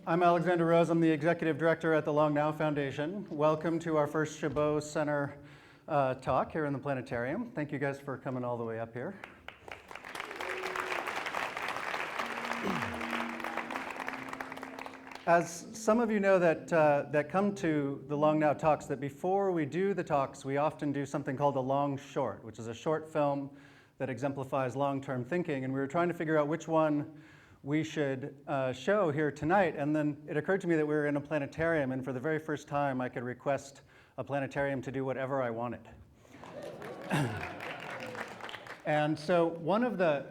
I'm Alexander Rose. I'm the Executive Director at the Long Now Foundation. Welcome to our first Chabot Center talk here in the planetarium. Thank you guys for coming all the way up here. As some of you know that come to the Long Now talks, that before we do the talks, we often do something called a long short, which is a short film that exemplifies long-term thinking. And we were trying to figure out which one we should show here tonight. And then it occurred to me that we were in a planetarium, and for the very first time, I could request a planetarium to do whatever I wanted. And so one of the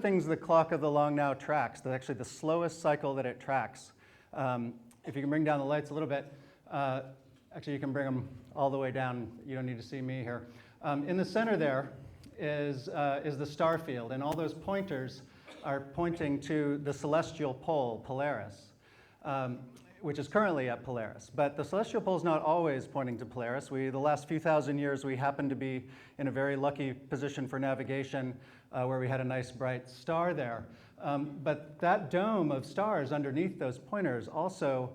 things the clock of the Long Now tracks, actually the slowest cycle that it tracks, if you can bring down the lights a little bit, actually you can bring them all the way down. You don't need to see me here. In the center there is the star field, and all those pointers are pointing to the celestial pole, Polaris, which is currently at Polaris. But the celestial pole is not always pointing to Polaris. The last few thousand years, we happen to be in a very lucky position for navigation where we had a nice bright star there. But that dome of stars underneath those pointers also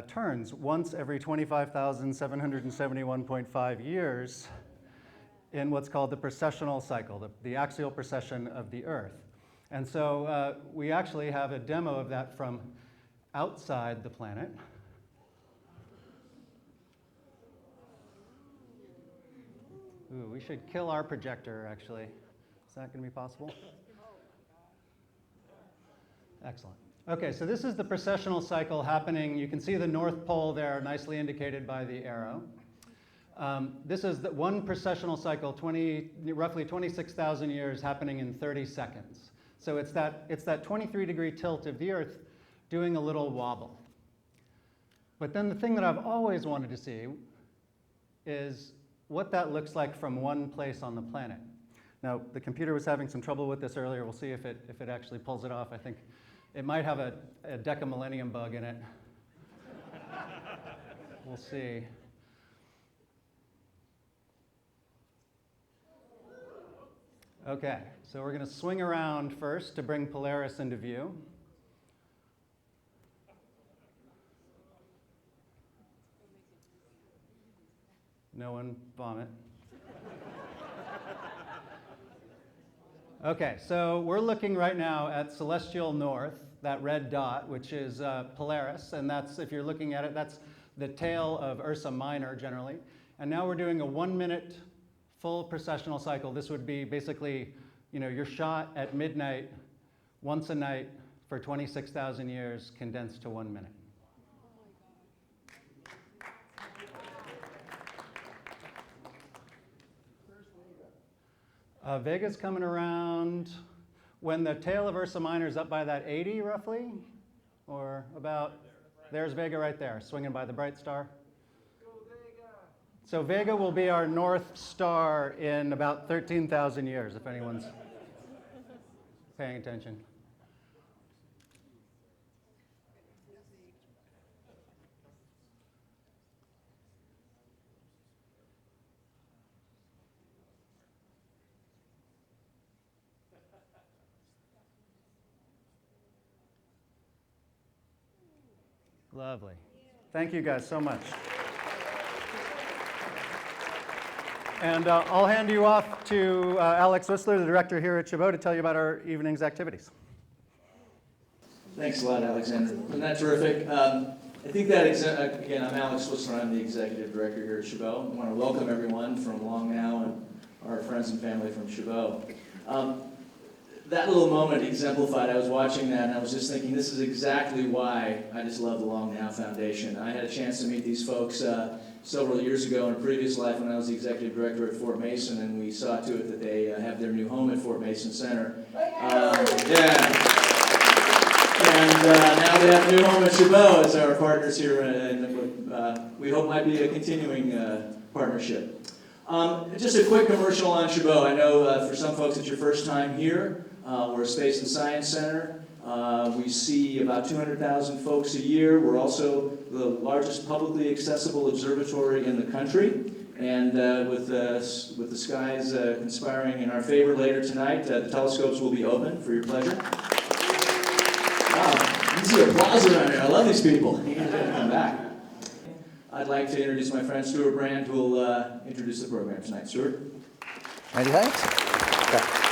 turns once every 25,771.5 years in what's called the precessional cycle, the axial precession of the Earth. And so we actually have a demo of that from outside the planet. Ooh, we should kill our projector, actually. Is that going to be possible? Excellent. Okay, so this is the precessional cycle happening. You can see the North Pole there, nicely indicated by the arrow. This is the one precessional cycle, roughly 26,000 years, happening in 30 seconds. So it's that 23-degree tilt of the Earth doing a little wobble. But then the thing that I've always wanted to see is what that looks like from one place on the planet. Now, the computer was having some trouble with this earlier. We'll see if it actually pulls it off. I think it might have a decamillennium bug in it. We'll see. Okay, so we're going to swing around first to bring Polaris into view. No one vomit. Okay, so we're looking right now at celestial north, that red dot, which is Polaris, and that's, if you're looking at it, that's the tail of Ursa Minor generally. And now we're doing a 1-minute full precessional cycle. This would be basically, your shot at midnight, once a night for 26,000 years, condensed to 1 minute. Vega's coming around when the tail of Ursa Minor is up by that 80 roughly, or about, there's Vega right there, swinging by the bright star. So Vega will be our North Star in about 13,000 years, if anyone's paying attention. Lovely. Thank you guys so much. And I'll hand you off to Alex Zwissler, the director here at Chabot, to tell you about our evening's activities. Thanks a lot, Alexander. Isn't that terrific? I think that, again, I'm Alex Zwissler. I'm the executive director here at Chabot. I want to welcome everyone from Long Now and our friends and family from Chabot. That little moment exemplified, I was watching that and I was just thinking, this is exactly why I just love the Long Now Foundation. I had a chance to meet these folks several years ago in a previous life when I was the executive director at Fort Mason, and we saw to it that they have their new home at Fort Mason Center. Yeah. And now they have a new home at Chabot as our partners here, and we hope might be a continuing partnership. Just a quick commercial on Chabot. I know for some folks it's your first time here. We're a space and science center. We see about 200,000 folks a year. We're also the largest publicly accessible observatory in the country. And with the skies conspiring in our favor later tonight, the telescopes will be open for your pleasure. Wow. Easy applause around here. I love these people. You guys gotta come back. I'd like to introduce my friend Stewart Brand, who will introduce the program tonight. Stewart? Many thanks. Okay.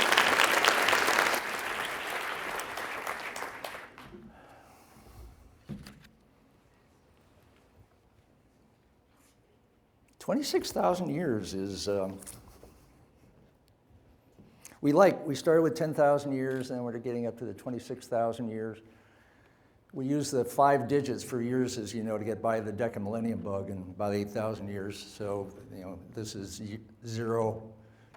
26,000 years is, we started with 10,000 years, and we're getting up to the 26,000 years. We use the 5 digits for years, as you know, to get by the decamillennium bug in about 8,000 years. So, this is 0,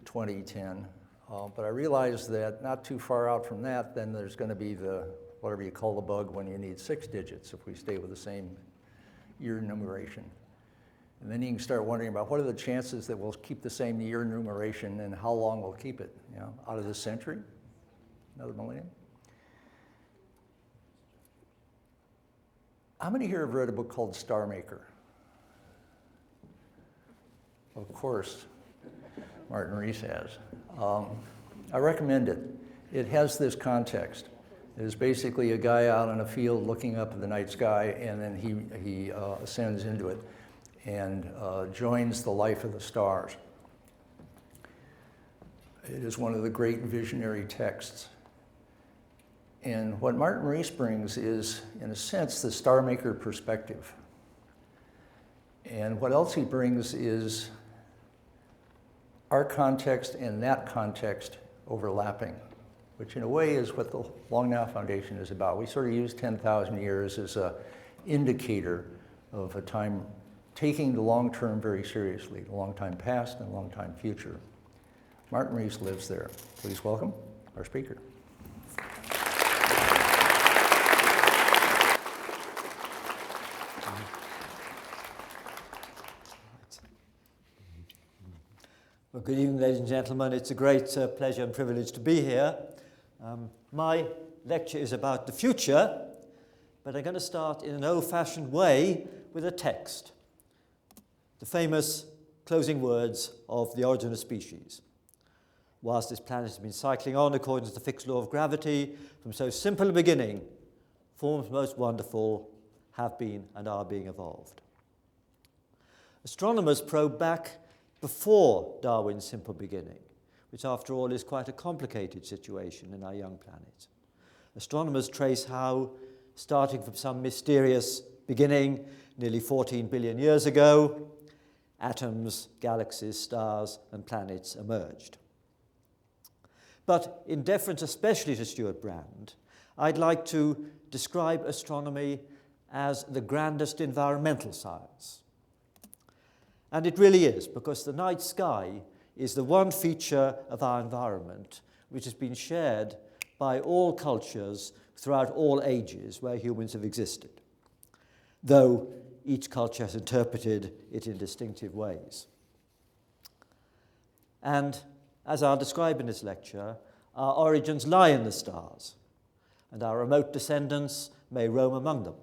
20, 10. But I realized that not too far out from that, then there's going to be the, whatever you call the bug when you need 6 digits if we stay with the same year numeration. And then you can start wondering about what are the chances that we'll keep the same year numeration and how long we'll keep it, out of this century, another millennium. How many here have read a book called Star Maker? Of course, Martin Rees has. I recommend it. It has this context. There's basically a guy out in a field looking up at the night sky, and then he ascends into it and joins the life of the stars. It is one of the great visionary texts. And what Martin Rees brings is, in a sense, the Star Maker perspective. And what else he brings is our context and that context overlapping, which in a way is what the Long Now Foundation is about. We sort of use 10,000 years as an indicator of a time taking the long term very seriously, the long time past and long time future. Martin Rees lives there. Please welcome our speaker. Well, good evening, ladies and gentlemen. It's a great pleasure and privilege to be here. My lecture is about the future, but I'm going to start in an old-fashioned way with a text. The famous closing words of The Origin of Species. Whilst this planet has been cycling on according to the fixed law of gravity, from so simple a beginning, forms most wonderful have been and are being evolved. Astronomers probe back before Darwin's simple beginning, which after all is quite a complicated situation in our young planet. Astronomers trace how, starting from some mysterious beginning nearly 14 billion years ago, atoms, galaxies, stars, and planets emerged. But in deference especially to Stewart Brand, I'd like to describe astronomy as the grandest environmental science. And it really is, because the night sky is the one feature of our environment which has been shared by all cultures throughout all ages where humans have existed, though each culture has interpreted it in distinctive ways. And as I'll describe in this lecture, our origins lie in the stars, and our remote descendants may roam among them.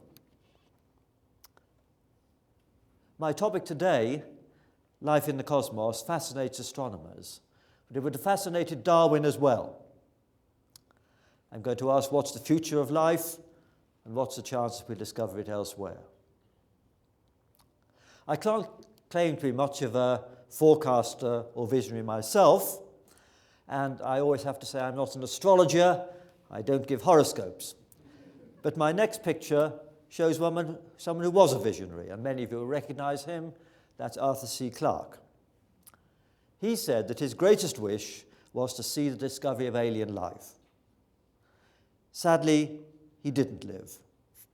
My topic today, life in the cosmos, fascinates astronomers, but it would have fascinated Darwin as well. I'm going to ask what's the future of life, and what's the chance that we'll discover it elsewhere. I can't claim to be much of a forecaster or visionary myself, and I always have to say I'm not an astrologer, I don't give horoscopes. But my next picture shows someone who was a visionary, and many of you will recognize him. That's Arthur C. Clarke. He said that his greatest wish was to see the discovery of alien life. Sadly, he didn't live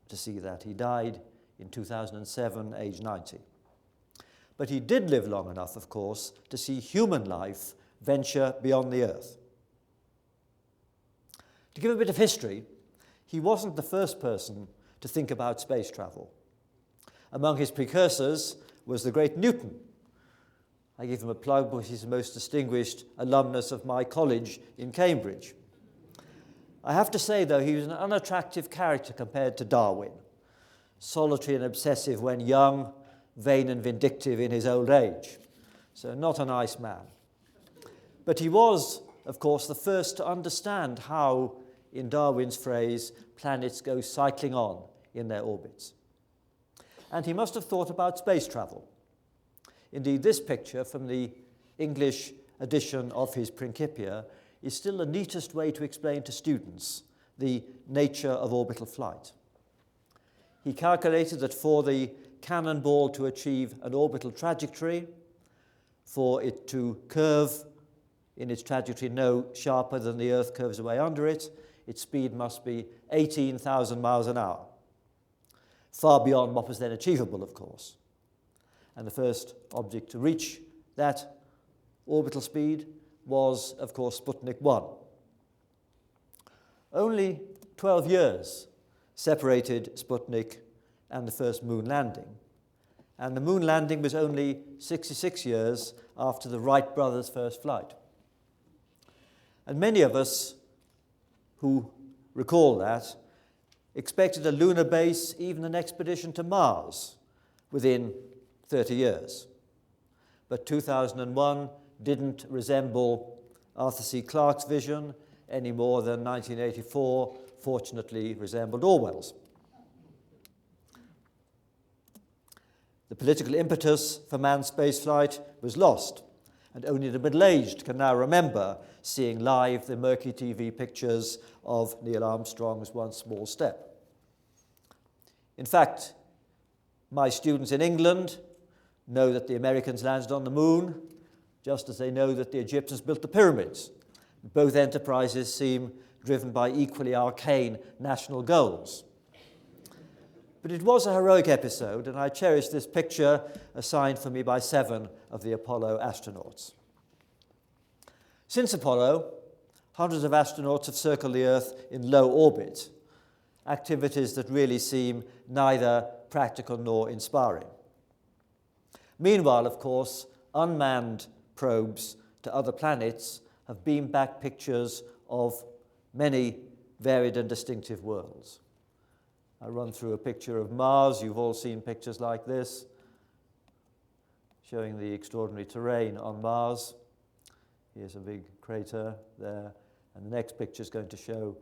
to see that. He died in 2007, aged 90. But he did live long enough, of course, to see human life venture beyond the Earth. To give a bit of history, he wasn't the first person to think about space travel. Among his precursors was the great Newton. I give him a plug because he's the most distinguished alumnus of my college in Cambridge. I have to say, though, he was an unattractive character compared to Darwin, solitary and obsessive when young, vain and vindictive in his old age. So not a nice man. But he was, of course, the first to understand how in Darwin's phrase, planets go cycling on in their orbits. And he must have thought about space travel. Indeed, this picture from the English edition of his Principia is still the neatest way to explain to students the nature of orbital flight. He calculated that for the cannonball to achieve an orbital trajectory, for it to curve in its trajectory no sharper than the Earth curves away under it, its speed must be 18,000 miles an hour, far beyond what was then achievable, of course. And the first object to reach that orbital speed was, of course, Sputnik 1. Only 12 years separated Sputnik and the first moon landing. And the moon landing was only 66 years after the Wright brothers' first flight. And many of us who recall that expected a lunar base, even an expedition to Mars, within 30 years. But 2001 didn't resemble Arthur C. Clarke's vision any more than 1984 fortunately resembled Orwell's. The political impetus for manned spaceflight was lost, and only the middle-aged can now remember seeing live the murky TV pictures of Neil Armstrong's one small step. In fact, my students in England know that the Americans landed on the moon, just as they know that the Egyptians built the pyramids. Both enterprises seem driven by equally arcane national goals. But it was a heroic episode, and I cherish this picture assigned for me by 7 of the Apollo astronauts. Since Apollo, hundreds of astronauts have circled the Earth in low orbit, activities that really seem neither practical nor inspiring. Meanwhile, of course, unmanned probes to other planets have beamed back pictures of many varied and distinctive worlds. I run through a picture of Mars. You've all seen pictures like this, showing the extraordinary terrain on Mars. Here's a big crater there. And the next picture is going to show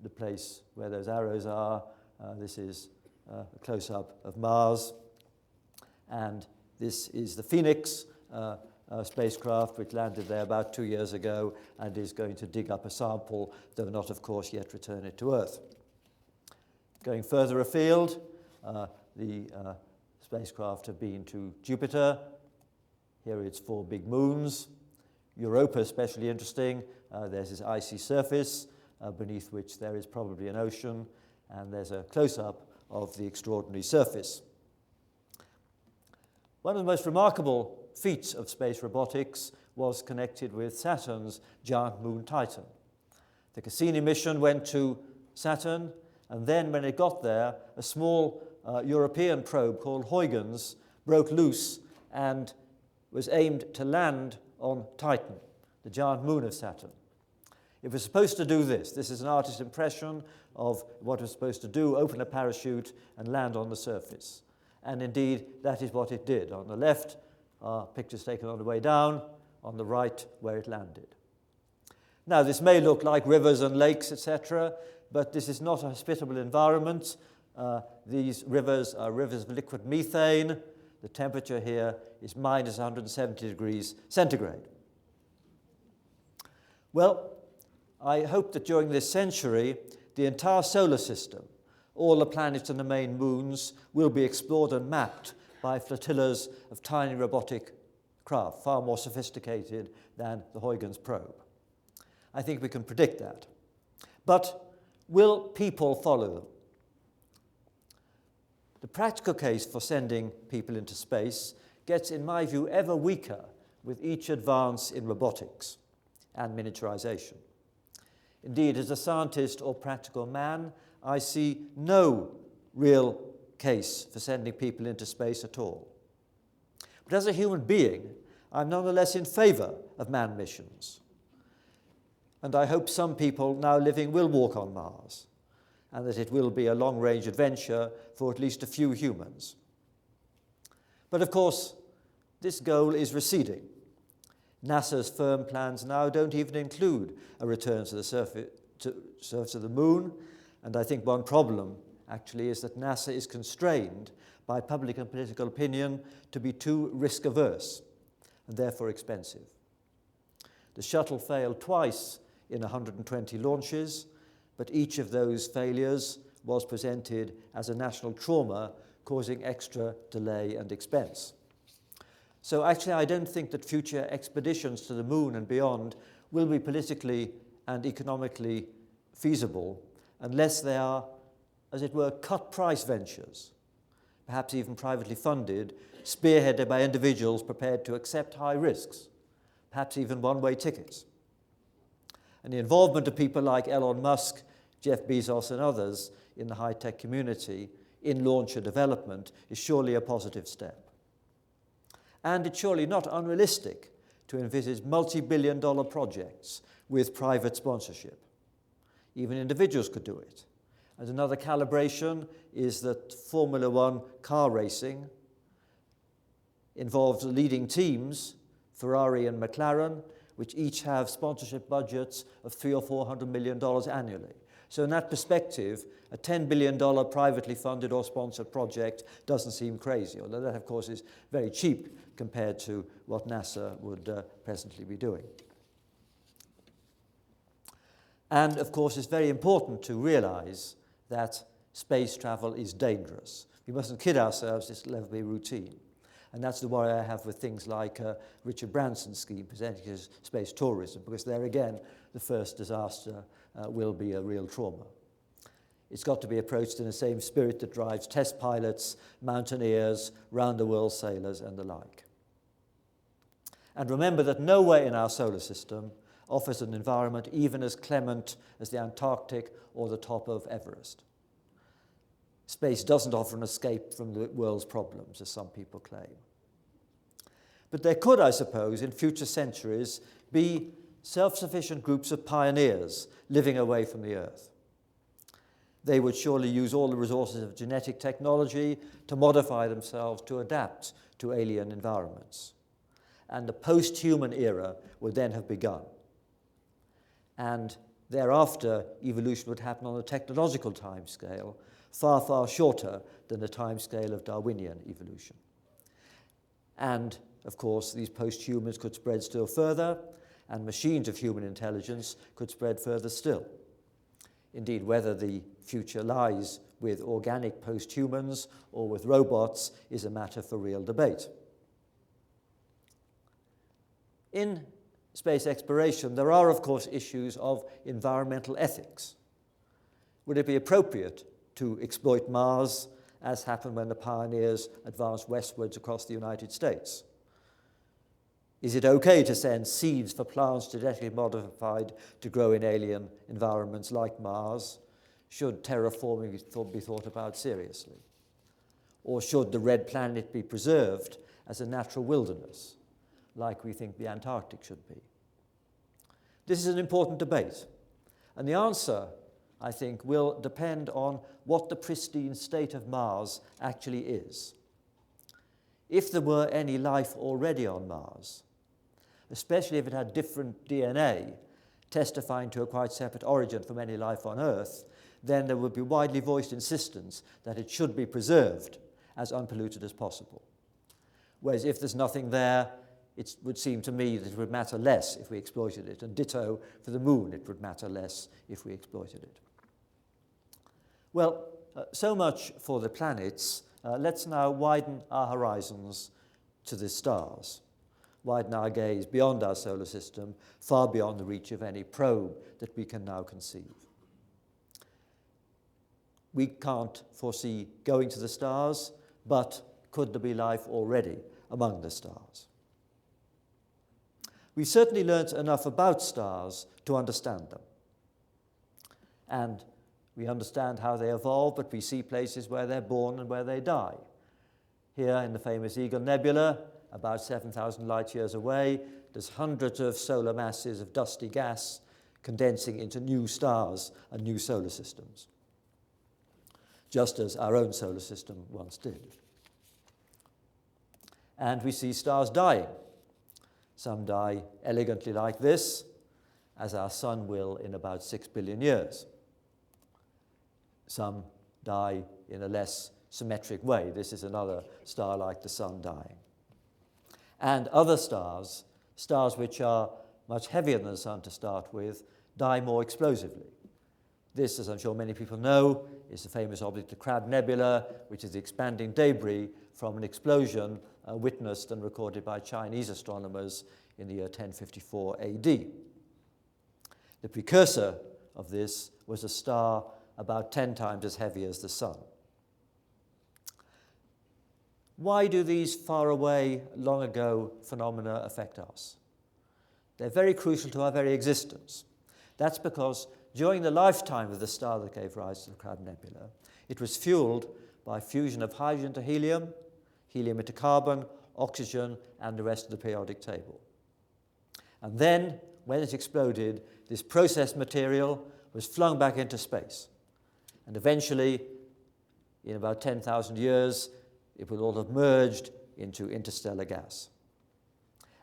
the place where those arrows are. This is a close-up of Mars. And this is the Phoenix spacecraft, which landed there about 2 years ago and is going to dig up a sample, though not, of course, yet return it to Earth. Going further afield, the spacecraft have been to Jupiter. Here it's 4 big moons. Europa, especially interesting. There's this icy surface beneath which there is probably an ocean, and there's a close-up of the extraordinary surface. One of the most remarkable feats of space robotics was connected with Saturn's giant moon Titan. The Cassini mission went to Saturn, and then when it got there, a small European probe called Huygens broke loose and was aimed to land on Titan, the giant moon of Saturn. It was supposed to do this. This is an artist's impression of what it was supposed to do, open a parachute and land on the surface. And indeed, that is what it did. On the left, pictures taken on the way down, on the right, where it landed. Now, this may look like rivers and lakes, etc., but this is not a hospitable environment. These rivers are rivers of liquid methane. The temperature here is minus 170 degrees centigrade. Well, I hope that during this century, the entire solar system, all the planets and the main moons, will be explored and mapped by flotillas of tiny robotic craft, far more sophisticated than the Huygens probe. I think we can predict that. But will people follow them? The practical case for sending people into space gets, in my view, ever weaker with each advance in robotics and miniaturization. Indeed, as a scientist or practical man, I see no real case for sending people into space at all. But as a human being, I'm nonetheless in favor of manned missions. And I hope some people now living will walk on Mars, and that it will be a long-range adventure for at least a few humans. But of course, this goal is receding. NASA's firm plans now don't even include a return to the surface of the moon. And I think one problem, actually, is that NASA is constrained by public and political opinion to be too risk-averse and therefore expensive. The shuttle failed twice in 120 launches, but each of those failures was presented as a national trauma, causing extra delay and expense. So actually, I don't think that future expeditions to the moon and beyond will be politically and economically feasible unless they are, as it were, cut-price ventures, perhaps even privately funded, spearheaded by individuals prepared to accept high risks, perhaps even one-way tickets. And the involvement of people like Elon Musk, Jeff Bezos, and others in the high-tech community in launcher development is surely a positive step. And it's surely not unrealistic to envisage multi-billion-dollar projects with private sponsorship. Even individuals could do it. And another calibration is that Formula One car racing involves leading teams, Ferrari and McLaren, which each have sponsorship budgets of $300 or $400 million annually. So in that perspective, a $10 billion privately funded or sponsored project doesn't seem crazy, although that, of course, is very cheap compared to what NASA would presently be doing. And, of course, it's very important to realize that space travel is dangerous. We mustn't kid ourselves, this will never be routine. And that's the worry I have with things like Richard Branson's scheme, presenting as space tourism, because there again, the first disaster will be a real trauma. It's got to be approached in the same spirit that drives test pilots, mountaineers, round-the-world sailors, and the like. And remember that nowhere in our solar system offers an environment even as clement as the Antarctic or the top of Everest. Space doesn't offer an escape from the world's problems, as some people claim. But there could, I suppose, in future centuries, be self-sufficient groups of pioneers living away from the Earth. They would surely use all the resources of genetic technology to modify themselves to adapt to alien environments. And the post-human era would then have begun. And thereafter, evolution would happen on a technological timescale, far, far shorter than the timescale of Darwinian evolution. And, of course, these post-humans could spread still further, and machines of human intelligence could spread further still. Indeed, whether the future lies with organic post-humans or with robots is a matter for real debate. In space exploration, there are, of course, issues of environmental ethics. Would it be appropriate to exploit Mars, as happened when the pioneers advanced westwards across the United States? Is it okay to send seeds for plants genetically modified to grow in alien environments like Mars? Should terraforming be thought about seriously? Or should the red planet be preserved as a natural wilderness, like we think the Antarctic should be? This is an important debate, and the answer, I think, will depend on what the pristine state of Mars actually is. If there were any life already on Mars, especially if it had different DNA, testifying to a quite separate origin from any life on Earth, then there would be widely voiced insistence that it should be preserved as unpolluted as possible. Whereas if there's nothing there, it would seem to me that it would matter less if we exploited it, and ditto for the moon, it would matter less if we exploited it. Well, so much for the planets. Let's now widen our horizons to the stars. Widen our gaze beyond our solar system, far beyond the reach of any probe that we can now conceive. We can't foresee going to the stars, but could there be life already among the stars? We've certainly learnt enough about stars to understand them. And we understand how they evolve, but we see places where they're born and where they die. Here in the famous Eagle Nebula, about 7,000 light years away, there's hundreds of solar masses of dusty gas condensing into new stars and new solar systems, just as our own solar system once did. And we see stars dying. Some die elegantly like this, as our sun will in about 6 billion years. Some die in a less symmetric way. This is another star like the sun dying. And other stars, stars which are much heavier than the sun to start with, die more explosively. This, as I'm sure many people know, is the famous object, the Crab Nebula, which is the expanding debris from an explosion witnessed and recorded by Chinese astronomers in the year 1054 AD. The precursor of this was a star about 10 times as heavy as the sun. Why do these faraway, long ago phenomena affect us? They're very crucial to our very existence. That's because during the lifetime of the star that gave rise to the Crab Nebula, it was fueled by fusion of hydrogen to helium, helium into carbon, oxygen, and the rest of the periodic table. And then, when it exploded, this processed material was flung back into space. And eventually, in about 10,000 years, it will all have merged into interstellar gas.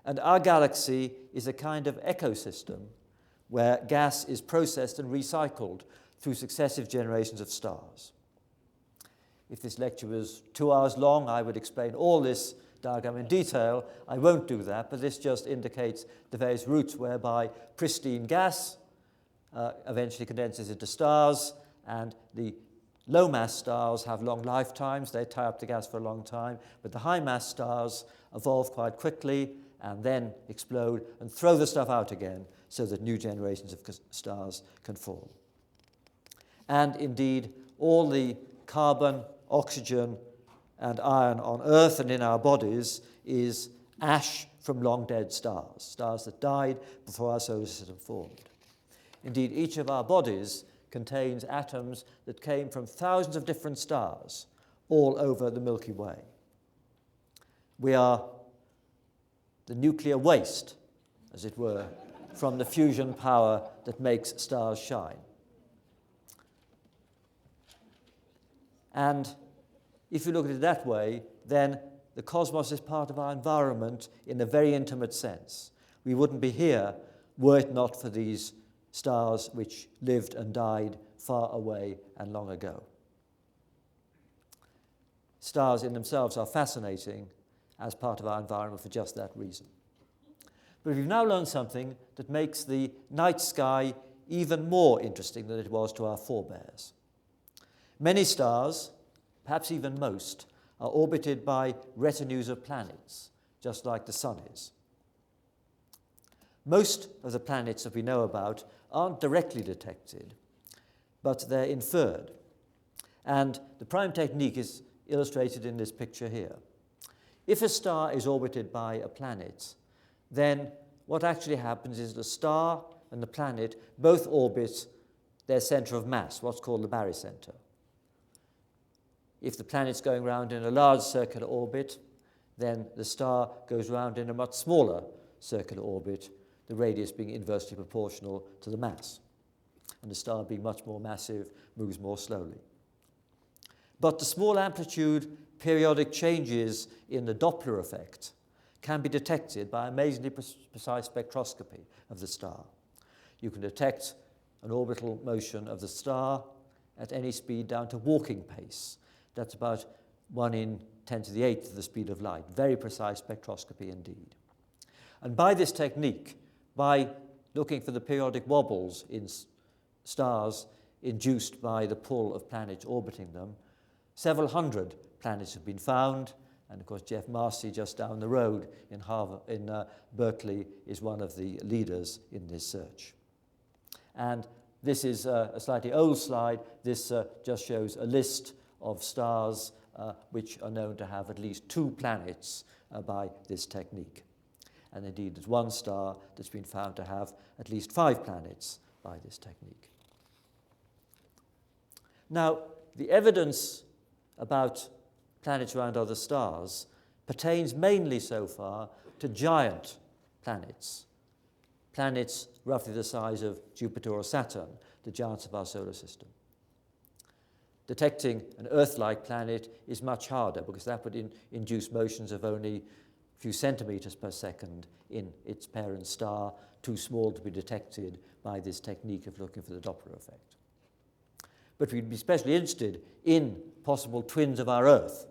And our galaxy is a kind of ecosystem where gas is processed and recycled through successive generations of stars. If this lecture was 2 hours long, I would explain all this diagram in detail. I won't do that, but this just indicates the various routes whereby pristine gas eventually condenses into stars, and the low-mass stars have long lifetimes. They tie up the gas for a long time, but the high-mass stars evolve quite quickly and then explode and throw the stuff out again so that new generations of stars can form. And indeed, all the carbon, oxygen, and iron on Earth and in our bodies is ash from long-dead stars, stars that died before our solar system formed. Indeed, each of our bodies contains atoms that came from thousands of different stars all over the Milky Way. We are the nuclear waste, as it were, from the fusion power that makes stars shine. And if you look at it that way, then the cosmos is part of our environment in a very intimate sense. We wouldn't be here were it not for these stars which lived and died far away and long ago. Stars in themselves are fascinating as part of our environment for just that reason. But we've now learned something that makes the night sky even more interesting than it was to our forebears. Many stars, perhaps even most, are orbited by retinues of planets, just like the sun is. Most of the planets that we know about aren't directly detected, but they're inferred. And the prime technique is illustrated in this picture here. If a star is orbited by a planet, then what actually happens is the star and the planet both orbit their center of mass, what's called the barycenter. If the planet's going around in a large circular orbit, then the star goes around in a much smaller circular orbit, the radius being inversely proportional to the mass. And the star, being much more massive, moves more slowly. But the small amplitude periodic changes in the Doppler effect can be detected by amazingly precise spectroscopy of the star. You can detect an orbital motion of the star at any speed down to walking pace. That's about 1 in 10 to the 8th of the speed of light. Very precise spectroscopy indeed. And by this technique, by looking for the periodic wobbles in stars induced by the pull of planets orbiting them, several hundred planets have been found, and of course Jeff Marcy, just down the road in Berkeley, is one of the leaders in this search. And this is a slightly old slide. This just shows a list of stars which are known to have at least 2 planets by this technique. And indeed, there's one star that's been found to have at least 5 planets by this technique. Now, the evidence about planets around other stars pertains mainly so far to giant planets, planets roughly the size of Jupiter or Saturn, the giants of our solar system. Detecting an Earth-like planet is much harder because that would induce motions of only few centimeters per second in its parent star, too small to be detected by this technique of looking for the Doppler effect. But we'd be especially interested in possible twins of our Earth,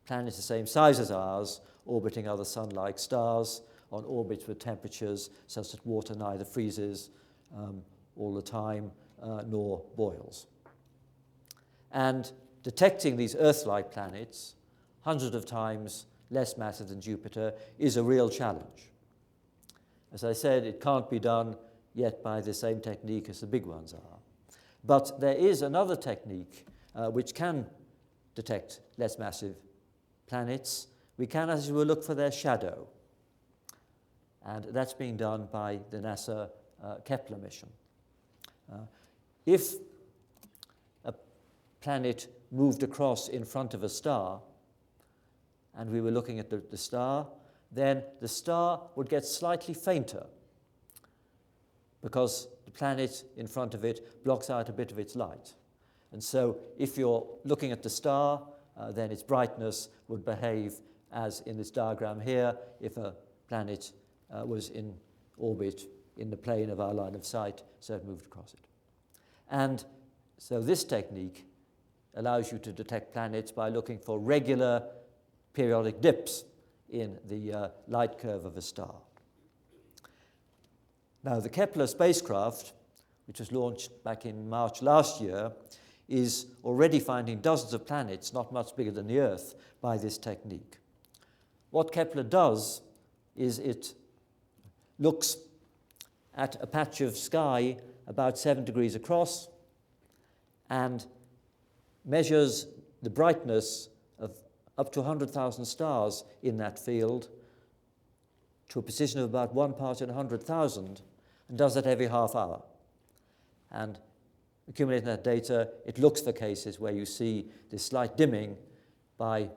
planets the same size as ours, orbiting other sun-like stars on orbits with temperatures such that water neither freezes all the time nor boils. And detecting these Earth-like planets, hundreds of times less massive than Jupiter, is a real challenge. As I said, it can't be done yet by the same technique as the big ones are. But there is another technique which can detect less massive planets. We can, as it were, look for their shadow. And that's being done by the NASA Kepler mission. If a planet moved across in front of a star, and we were looking at the star, then the star would get slightly fainter because the planet in front of it blocks out a bit of its light. And so if you're looking at the star, then its brightness would behave as in this diagram here if a planet was in orbit in the plane of our line of sight, so it moved across it. And so this technique allows you to detect planets by looking for regular periodic dips in the light curve of a star. Now, the Kepler spacecraft, which was launched back in March last year, is already finding dozens of planets not much bigger than the Earth by this technique. What Kepler does is it looks at a patch of sky about 7 degrees across and measures the brightness of up to 100,000 stars in that field to a precision of about 1 part in 100,000, and does that every half hour. And accumulating that data, it looks for cases where you see this slight dimming by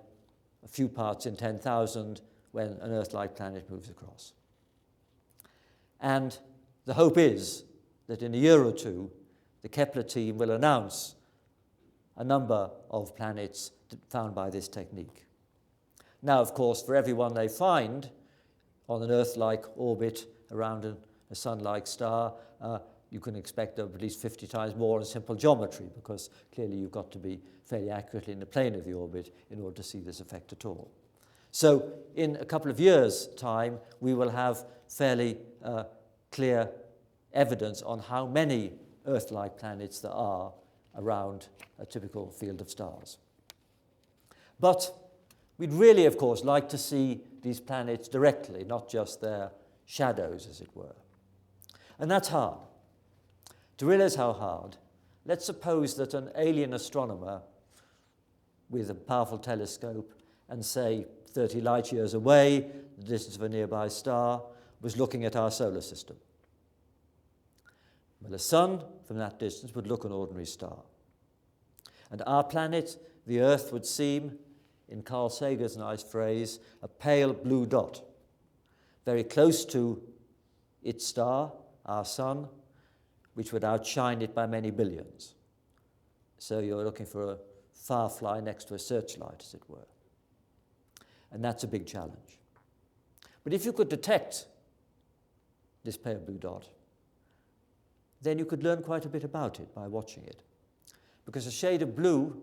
a few parts in 10,000 when an Earth-like planet moves across. And the hope is that in a year or two, the Kepler team will announce a number of planets found by this technique. Now, of course, for every one they find on an Earth-like orbit around a sun-like star, you can expect at least 50 times more in simple geometry, because clearly you've got to be fairly accurately in the plane of the orbit in order to see this effect at all. So in a couple of years' time, we will have fairly clear evidence on how many Earth-like planets there are around a typical field of stars. But we'd really, of course, like to see these planets directly, not just their shadows, as it were. And that's hard. To realize how hard, let's suppose that an alien astronomer with a powerful telescope and, say, 30 light years away, the distance of a nearby star, was looking at our solar system. Well, the sun, from that distance, would look an ordinary star. And our planet, the Earth, would seem, in Carl Sagan's nice phrase, a pale blue dot, very close to its star, our sun, which would outshine it by many billions. So you're looking for a firefly next to a searchlight, as it were. And that's a big challenge. But if you could detect this pale blue dot, then you could learn quite a bit about it by watching it. Because a shade of blue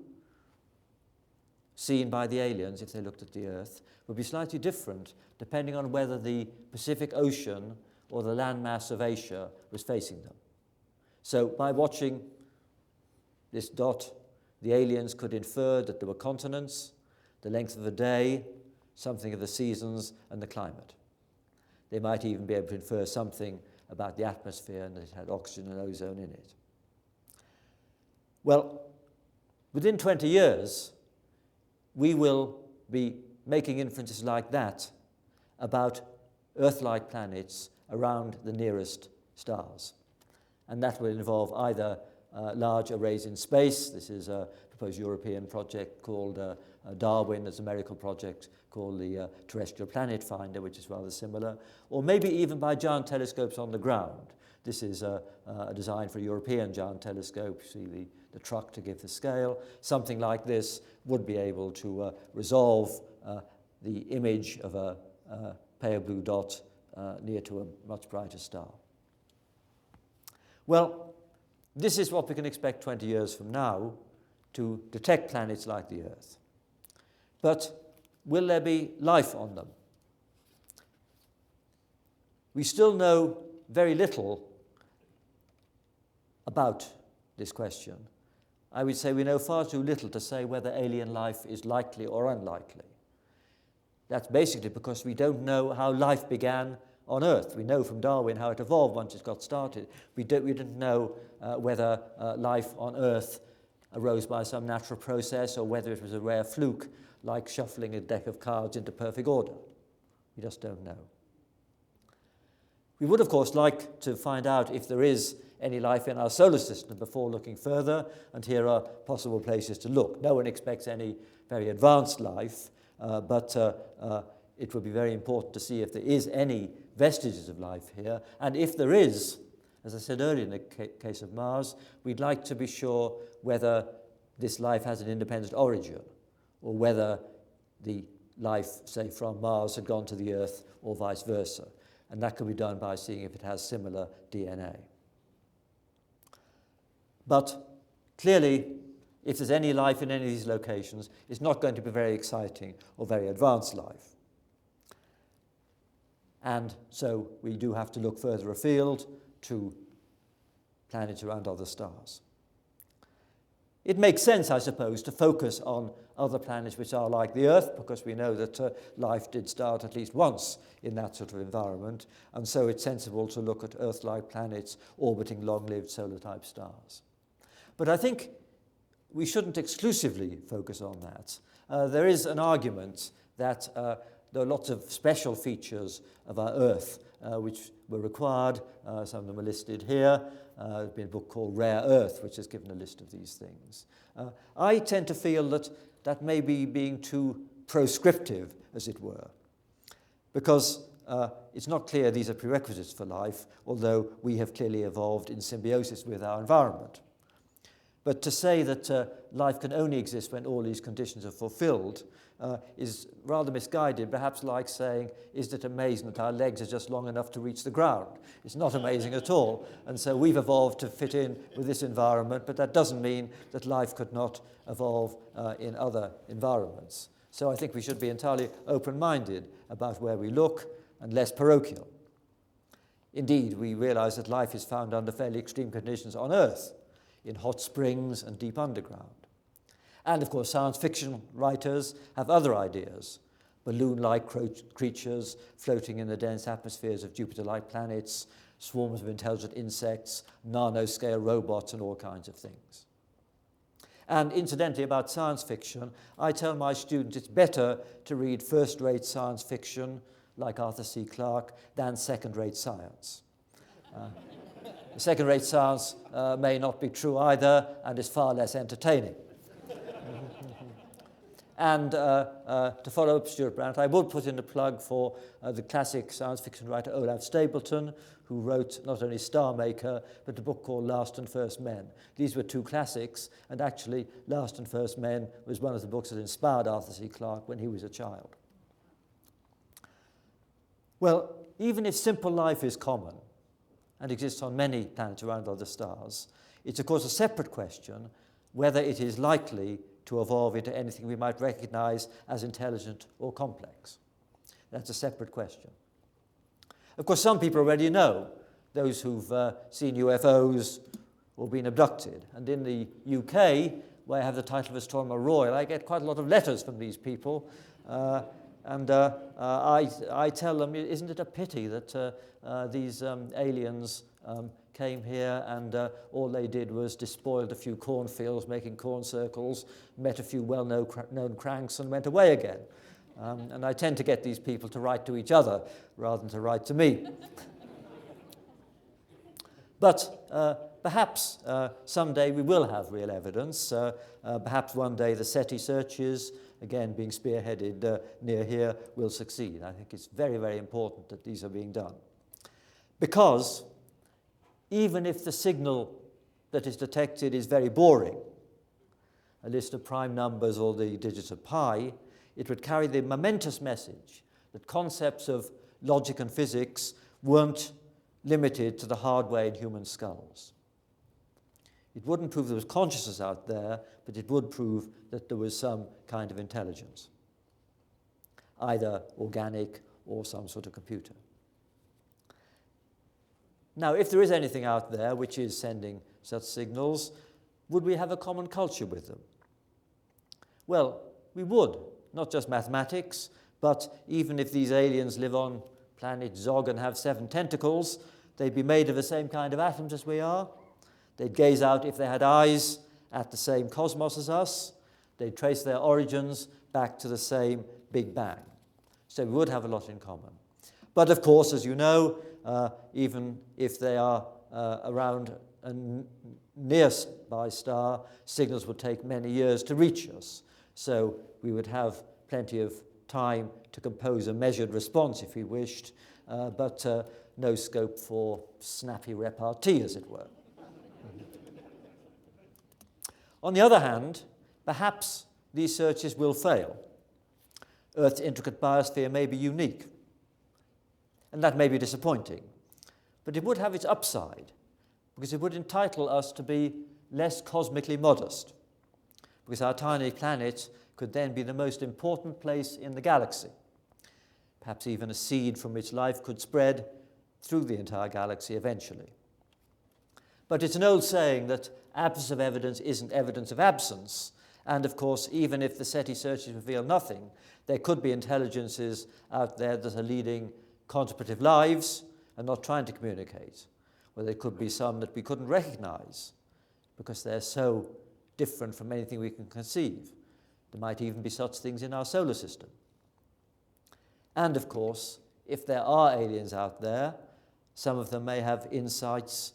seen by the aliens, if they looked at the Earth, would be slightly different depending on whether the Pacific Ocean or the landmass of Asia was facing them. So by watching this dot, the aliens could infer that there were continents, the length of a day, something of the seasons, and the climate. They might even be able to infer something about the atmosphere and that it had oxygen and ozone in it. Well, within 20 years, we will be making inferences like that about Earth-like planets around the nearest stars. And that will involve either large arrays in space. This is a proposed European project called Darwin. There's a American project called the Terrestrial Planet Finder, which is rather similar. Or maybe even by giant telescopes on the ground. This is a design for a European giant telescope. You see the truck to give the scale. Something like this would be able to resolve the image of a pale blue dot near to a much brighter star. Well, this is what we can expect 20 years from now to detect planets like the Earth. But will there be life on them? We still know very little about this question. I would say we know far too little to say whether alien life is likely or unlikely. That's basically because we don't know how life began on Earth. We know from Darwin how it evolved once it got started. We didn't know whether life on Earth arose by some natural process or whether it was a rare fluke, like shuffling a deck of cards into perfect order. We just don't know. We would, of course, like to find out if there is any life in our solar system before looking further, and here are possible places to look. No one expects any very advanced life, but it would be very important to see if there is any vestiges of life here, and if there is, as I said earlier in the case of Mars, we'd like to be sure whether this life has an independent origin, or whether the life, say, from Mars had gone to the Earth, or vice versa. And that can be done by seeing if it has similar DNA. But clearly, if there's any life in any of these locations, it's not going to be very exciting or very advanced life. And so we do have to look further afield to planets around other stars. It makes sense, I suppose, to focus on other planets which are like the Earth, because we know that life did start at least once in that sort of environment, and so it's sensible to look at Earth-like planets orbiting long-lived solar-type stars. But I think we shouldn't exclusively focus on that. There is an argument that there are lots of special features of our Earth which were required. Some of them are listed here. There's been a book called Rare Earth, which has given a list of these things. I tend to feel that that may be being too proscriptive, as it were, because it's not clear these are prerequisites for life, although we have clearly evolved in symbiosis with our environment. But to say that life can only exist when all these conditions are fulfilled is rather misguided, perhaps like saying, isn't it amazing that our legs are just long enough to reach the ground? It's not amazing at all. And so we've evolved to fit in with this environment, but that doesn't mean that life could not evolve in other environments. So I think we should be entirely open-minded about where we look and less parochial. Indeed, we realize that life is found under fairly extreme conditions on Earth, in hot springs and deep underground. And of course, science fiction writers have other ideas. Balloon-like creatures floating in the dense atmospheres of Jupiter-like planets, swarms of intelligent insects, nanoscale robots, and all kinds of things. And incidentally, about science fiction, I tell my students it's better to read first-rate science fiction, like Arthur C. Clarke, than second-rate science. Second-rate science may not be true either, and is far less entertaining. And to follow up Stewart, I would put in a plug for the classic science fiction writer Olaf Stapleton, who wrote not only Star Maker, but a book called Last and First Men. These were two classics, and actually Last and First Men was one of the books that inspired Arthur C. Clarke when he was a child. Well, even if simple life is common, and exists on many planets around other stars, it's of course a separate question whether it is likely to evolve into anything we might recognize as intelligent or complex. That's a separate question. Of course, some people already know, those who've seen UFOs or been abducted. And in the UK, where I have the title of Astronomer Royal, I get quite a lot of letters from these people. I tell them, isn't it a pity that these aliens came here and all they did was despoiled a few cornfields, making corn circles, met a few well-known cranks and went away again. And I tend to get these people to write to each other rather than to write to me. But perhaps someday we will have real evidence. Perhaps one day the SETI searches, again being spearheaded near here, will succeed. I think it's very, very important that these are being done. Because even if the signal that is detected is very boring, a list of prime numbers or the digits of pi, it would carry the momentous message that concepts of logic and physics weren't limited to the hardware in human skulls. It wouldn't prove there was consciousness out there, but it would prove that there was some kind of intelligence, either organic or some sort of computer. Now, if there is anything out there which is sending such signals, would we have a common culture with them? Well, we would, not just mathematics, but even if these aliens live on planet Zog and have 7 tentacles, they'd be made of the same kind of atoms as we are. They'd gaze out, if they had eyes, at the same cosmos as us. They'd trace their origins back to the same Big Bang. So we would have a lot in common. But of course, as you know, even if they are around a nearby star, signals would take many years to reach us. So we would have plenty of time to compose a measured response if we wished, but no scope for snappy repartee, as it were. On the other hand, perhaps these searches will fail. Earth's intricate biosphere may be unique, and that may be disappointing. But it would have its upside, because it would entitle us to be less cosmically modest, because our tiny planet could then be the most important place in the galaxy. Perhaps even a seed from which life could spread through the entire galaxy eventually. But it's an old saying that absence of evidence isn't evidence of absence. And of course, even if the SETI searches reveal nothing, there could be intelligences out there that are leading contemplative lives and not trying to communicate. Or there could be some that we couldn't recognize because they're so different from anything we can conceive. There might even be such things in our solar system. And of course, if there are aliens out there, some of them may have insights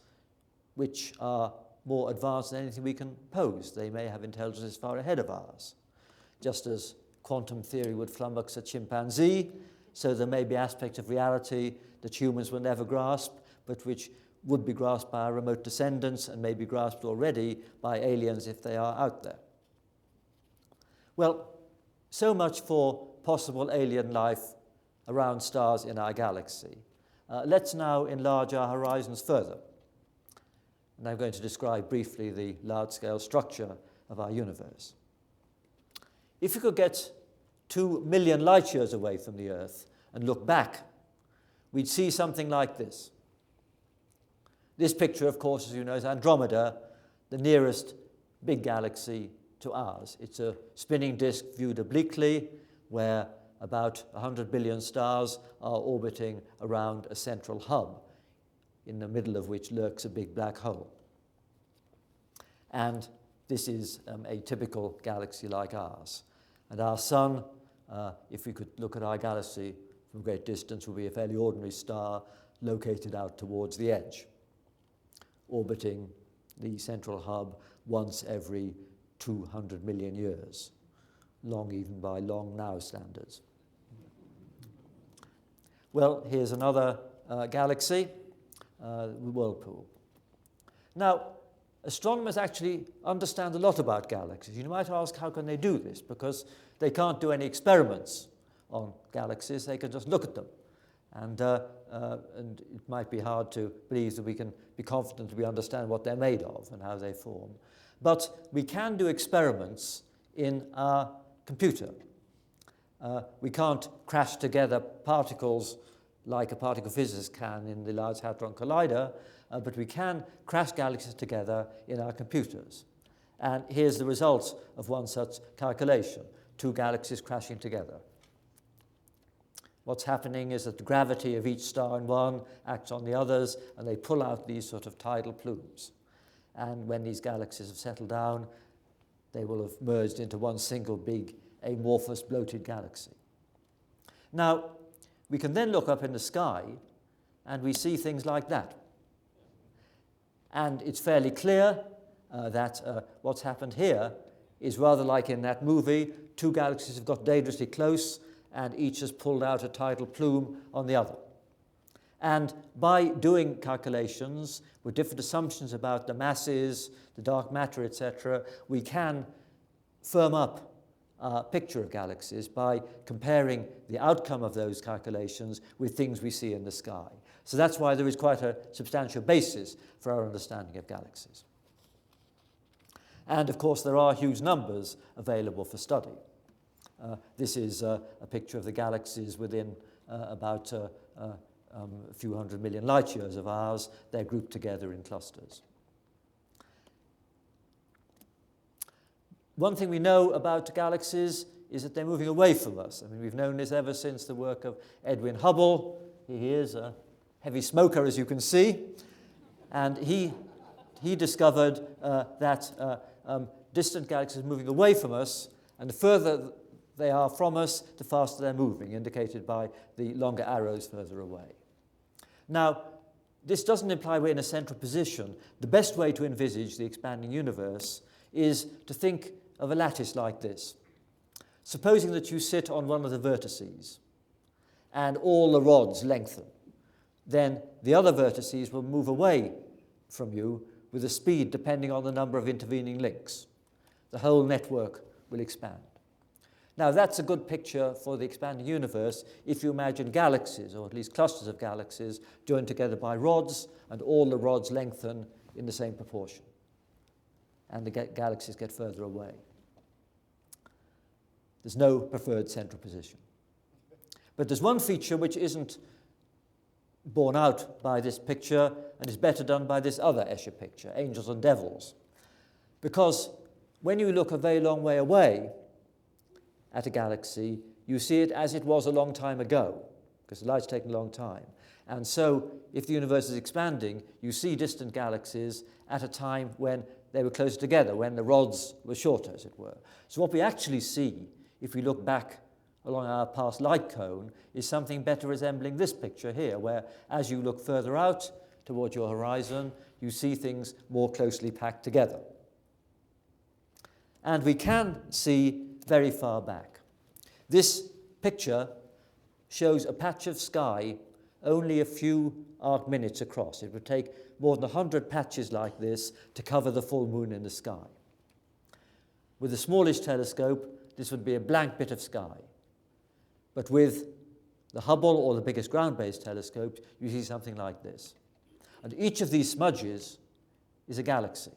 which are more advanced than anything we can pose. They may have intelligences far ahead of ours. Just as quantum theory would flummox a chimpanzee, so there may be aspects of reality that humans will never grasp, but which would be grasped by our remote descendants and may be grasped already by aliens if they are out there. Well, so much for possible alien life around stars in our galaxy. Let's now enlarge our horizons further. And I'm going to describe briefly the large-scale structure of our universe. If you could get 2 million light years away from the Earth and look back, we'd see something like this. This picture, of course, as you know, is Andromeda, the nearest big galaxy to ours. It's a spinning disk viewed obliquely, where about 100 billion stars are orbiting around a central hub, in the middle of which lurks a big black hole. And this is a typical galaxy like ours. And our sun, if we could look at our galaxy from great distance, would be a fairly ordinary star located out towards the edge, orbiting the central hub once every 200 million years, long even by long now standards. Well, here's another galaxy, the Whirlpool. Now, astronomers actually understand a lot about galaxies. You might ask, how can they do this? Because they can't do any experiments on galaxies, they can just look at them. And it might be hard to believe that we can be confident that we understand what they're made of and how they form. But we can do experiments in our computer. We can't crash together particles like a particle physicist can in the Large Hadron Collider, but we can crash galaxies together in our computers. And here's the result of one such calculation, 2 galaxies crashing together. What's happening is that the gravity of each star in one acts on the others, and they pull out these sort of tidal plumes. And when these galaxies have settled down, they will have merged into one single big amorphous bloated galaxy. Now, we can then look up in the sky and we see things like that. And it's fairly clear that what's happened here is rather like in that movie, 2 galaxies have got dangerously close and each has pulled out a tidal plume on the other. And by doing calculations with different assumptions about the masses, the dark matter, etc., we can firm up picture of galaxies by comparing the outcome of those calculations with things we see in the sky. So that's why there is quite a substantial basis for our understanding of galaxies. And of course, there are huge numbers available for study. This is a picture of the galaxies within about a few 100 million light years of ours. They're grouped together in clusters. One thing we know about galaxies is that they're moving away from us. I mean, we've known this ever since the work of Edwin Hubble. He is a heavy smoker, as you can see. And he discovered that distant galaxies are moving away from us, and the further they are from us, the faster they're moving, indicated by the longer arrows further away. Now, this doesn't imply we're in a central position. The best way to envisage the expanding universe is to think of a lattice like this. Supposing that you sit on one of the vertices and all the rods lengthen, then the other vertices will move away from you with a speed depending on the number of intervening links. The whole network will expand. Now, that's a good picture for the expanding universe if you imagine galaxies, or at least clusters of galaxies, joined together by rods, and all the rods lengthen in the same proportion. And the galaxies get further away. There's no preferred central position. But there's one feature which isn't borne out by this picture and is better done by this other Escher picture, angels and devils. Because when you look a very long way away at a galaxy, you see it as it was a long time ago, because the light's taken a long time. And so, if the universe is expanding, you see distant galaxies at a time when they were closer together, when the rods were shorter, as it were. So what we actually see, if we look back along our past light cone, is something better resembling this picture here, where as you look further out towards your horizon, you see things more closely packed together. And we can see very far back. This picture shows a patch of sky only a few arc minutes across. It would take more than 100 patches like this to cover the full moon in the sky. With a smallish telescope, this would be a blank bit of sky. But with the Hubble or the biggest ground-based telescopes, you see something like this. And each of these smudges is a galaxy,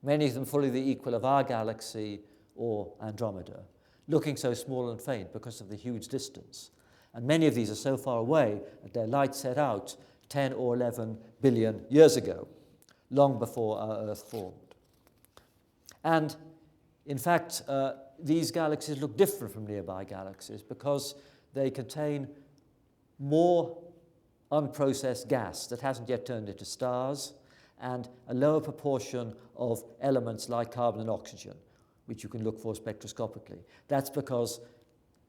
many of them fully the equal of our galaxy or Andromeda, looking so small and faint because of the huge distance. And many of these are so far away that their light set out 10 or 11 billion years ago, long before our Earth formed. And in fact, these galaxies look different from nearby galaxies because they contain more unprocessed gas that hasn't yet turned into stars, and a lower proportion of elements like carbon and oxygen, which you can look for spectroscopically. That's because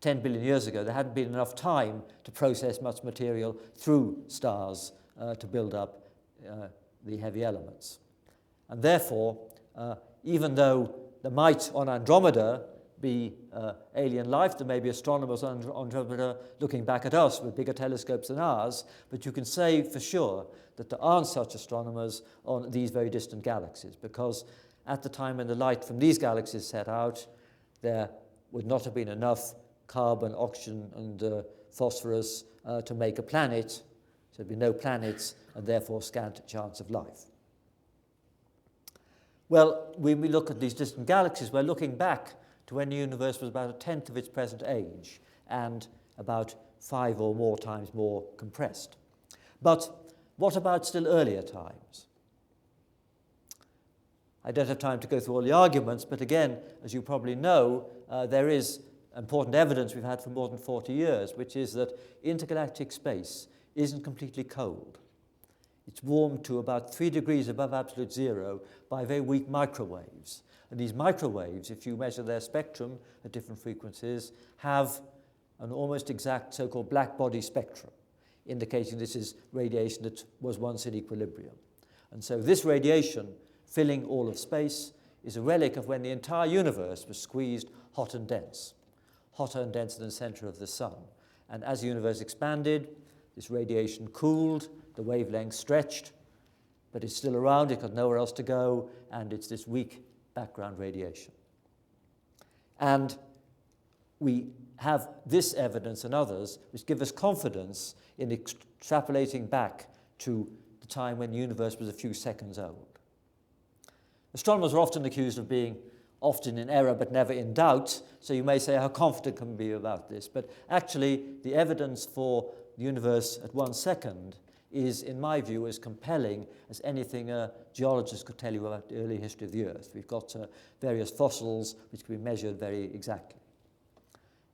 10 billion years ago, there hadn't been enough time to process much material through stars to build up the heavy elements. And therefore, even though there might on Andromeda be alien life, there may be astronomers on Andromeda looking back at us with bigger telescopes than ours, but you can say for sure that there aren't such astronomers on these very distant galaxies, because at the time when the light from these galaxies set out, there would not have been enough carbon, oxygen, and phosphorus to make a planet. So there'd be no planets, and therefore scant chance of life. Well, when we look at these distant galaxies, we're looking back to when the universe was about 1/10 of its present age, and about 5 or more times more compressed. But what about still earlier times? I don't have time to go through all the arguments, but again, as you probably know, there is important evidence we've had for more than 40 years, which is that intergalactic space isn't completely cold. It's warmed to about 3 degrees above absolute zero by very weak microwaves. And these microwaves, if you measure their spectrum at different frequencies, have an almost exact so-called black body spectrum, indicating this is radiation that was once in equilibrium. And so this radiation, filling all of space, is a relic of when the entire universe was squeezed hot and dense, hotter and denser than the center of the sun. And as the universe expanded, this radiation cooled, the wavelength stretched, but it's still around, it got nowhere else to go, and it's this weak background radiation. And we have this evidence and others which give us confidence in extrapolating back to the time when the universe was a few seconds old. Astronomers are often accused of being often in error but never in doubt, so you may say, how confident can we be about this? But actually, the evidence for the universe at 1 second is, in my view, as compelling as anything a geologist could tell you about the early history of the Earth. We've got various fossils which can be measured very exactly.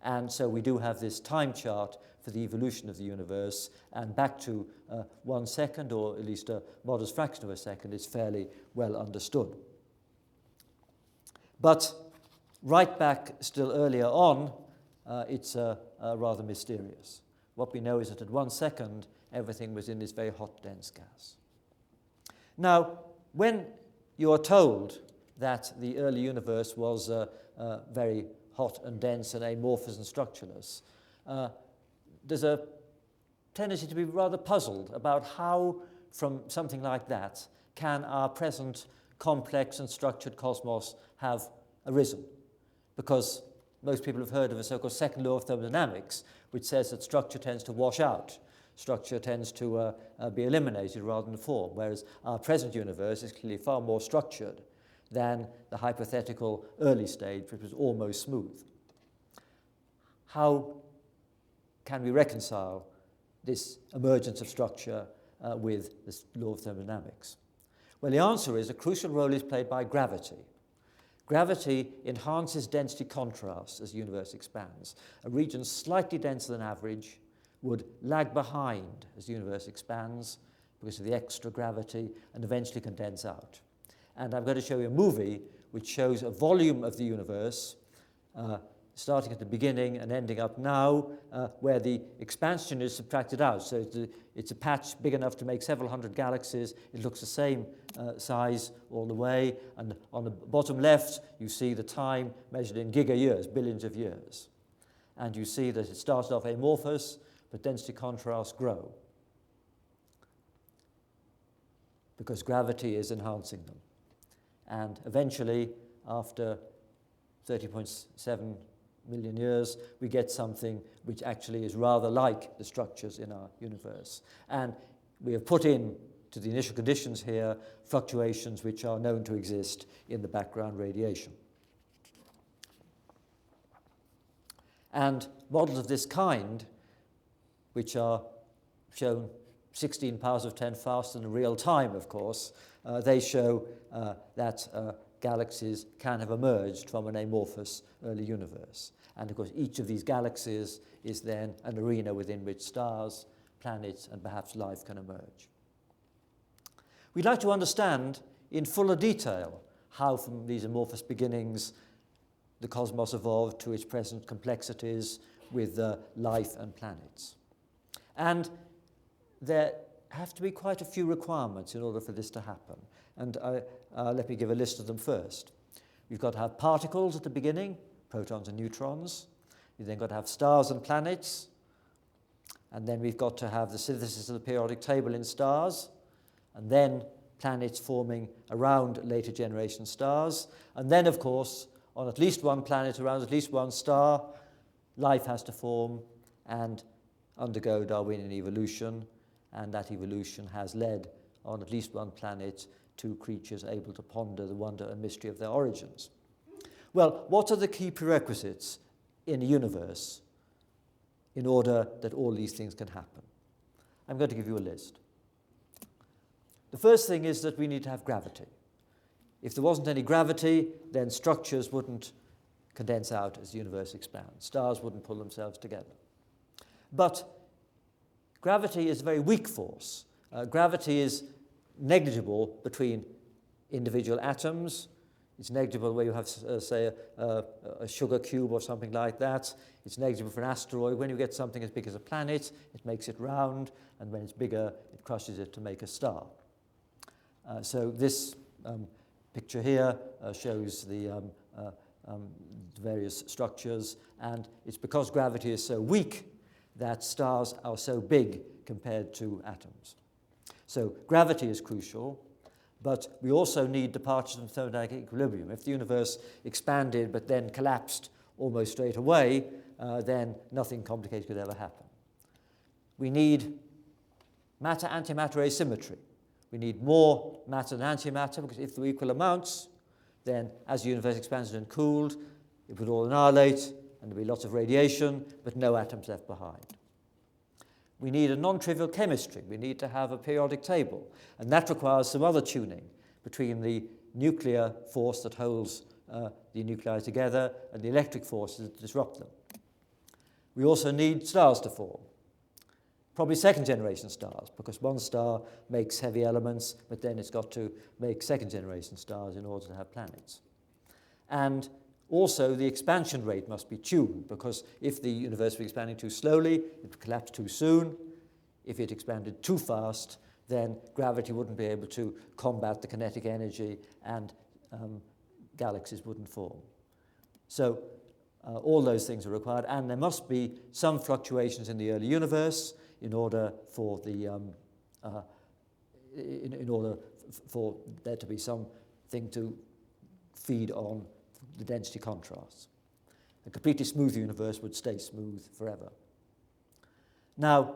And so we do have this time chart for the evolution of the universe, and back to 1 second, or at least a modest fraction of a second, is fairly well understood. But right back still earlier on, it's rather mysterious. What we know is that at 1 second, everything was in this very hot, dense gas. Now, when you are told that the early universe was very hot and dense and amorphous and structureless, there's a tendency to be rather puzzled about how, from something like that, can our present complex and structured cosmos have arisen. Because most people have heard of a so-called second law of thermodynamics, which says that structure tends to wash out. Structure tends to be eliminated rather than form, whereas our present universe is clearly far more structured than the hypothetical early stage, which was almost smooth. How can we reconcile this emergence of structure with this law of thermodynamics? Well, the answer is a crucial role is played by gravity. Gravity enhances density contrast as the universe expands. A region slightly denser than average would lag behind as the universe expands because of the extra gravity and eventually condense out. And I'm going to show you a movie which shows a volume of the universe starting at the beginning and ending up now, where the expansion is subtracted out. So it's a patch big enough to make several hundred galaxies. It looks the same size all the way. And on the bottom left, you see the time measured in giga-years, billions of years. And you see that it started off amorphous, but density contrasts grow because gravity is enhancing them. And eventually, after 30.7 million years, we get something which actually is rather like the structures in our universe. And we have put in to the initial conditions here fluctuations which are known to exist in the background radiation. And models of this kind, which are shown 16 powers of 10 faster than real time, of course, they show that galaxies can have emerged from an amorphous early universe. And of course, each of these galaxies is then an arena within which stars, planets, and perhaps life can emerge. We'd like to understand in fuller detail how from these amorphous beginnings the cosmos evolved to its present complexities with life and planets. And there have to be quite a few requirements in order for this to happen. And let me give a list of them first. You've got to have particles at the beginning, protons and neutrons. You've then got to have stars and planets. And then we've got to have the synthesis of the periodic table in stars. And then planets forming around later generation stars. And then, of course, on at least one planet around at least one star, life has to form and undergo Darwinian evolution. And that evolution has led on at least one planet to creatures able to ponder the wonder and mystery of their origins. Well, what are the key prerequisites in a universe in order that all these things can happen? I'm going to give you a list. The first thing is that we need to have gravity. If there wasn't any gravity, then structures wouldn't condense out as the universe expands. Stars wouldn't pull themselves together. But gravity is a very weak force. Gravity is negligible between individual atoms. It's negligible where you have, say, a sugar cube or something like that. It's negligible for an asteroid. When you get something as big as a planet, it makes it round, and when it's bigger, it crushes it to make a star. So this picture here shows the various structures, and it's because gravity is so weak that stars are so big compared to atoms. So gravity is crucial, but we also need departures from thermodynamic equilibrium. If the universe expanded but then collapsed almost straight away, then nothing complicated could ever happen. We need matter-antimatter asymmetry. We need more matter than antimatter, because if they're equal amounts, then as the universe expanded and cooled, it would all annihilate, and there'd be lots of radiation, but no atoms left behind. We need a non-trivial chemistry. We need to have a periodic table, and that requires some other tuning between the nuclear force that holds the nuclei together and the electric forces that disrupt them. We also need stars to form. Probably second-generation stars, because one star makes heavy elements, but then it's got to make second-generation stars in order to have planets. And also, the expansion rate must be tuned, because if the universe were expanding too slowly, it would collapse too soon. If it expanded too fast, then gravity wouldn't be able to combat the kinetic energy, and galaxies wouldn't form. So all those things are required, and there must be some fluctuations in the early universe in order for the in order for there to be something to feed on the density contrasts. A completely smooth universe would stay smooth forever. Now,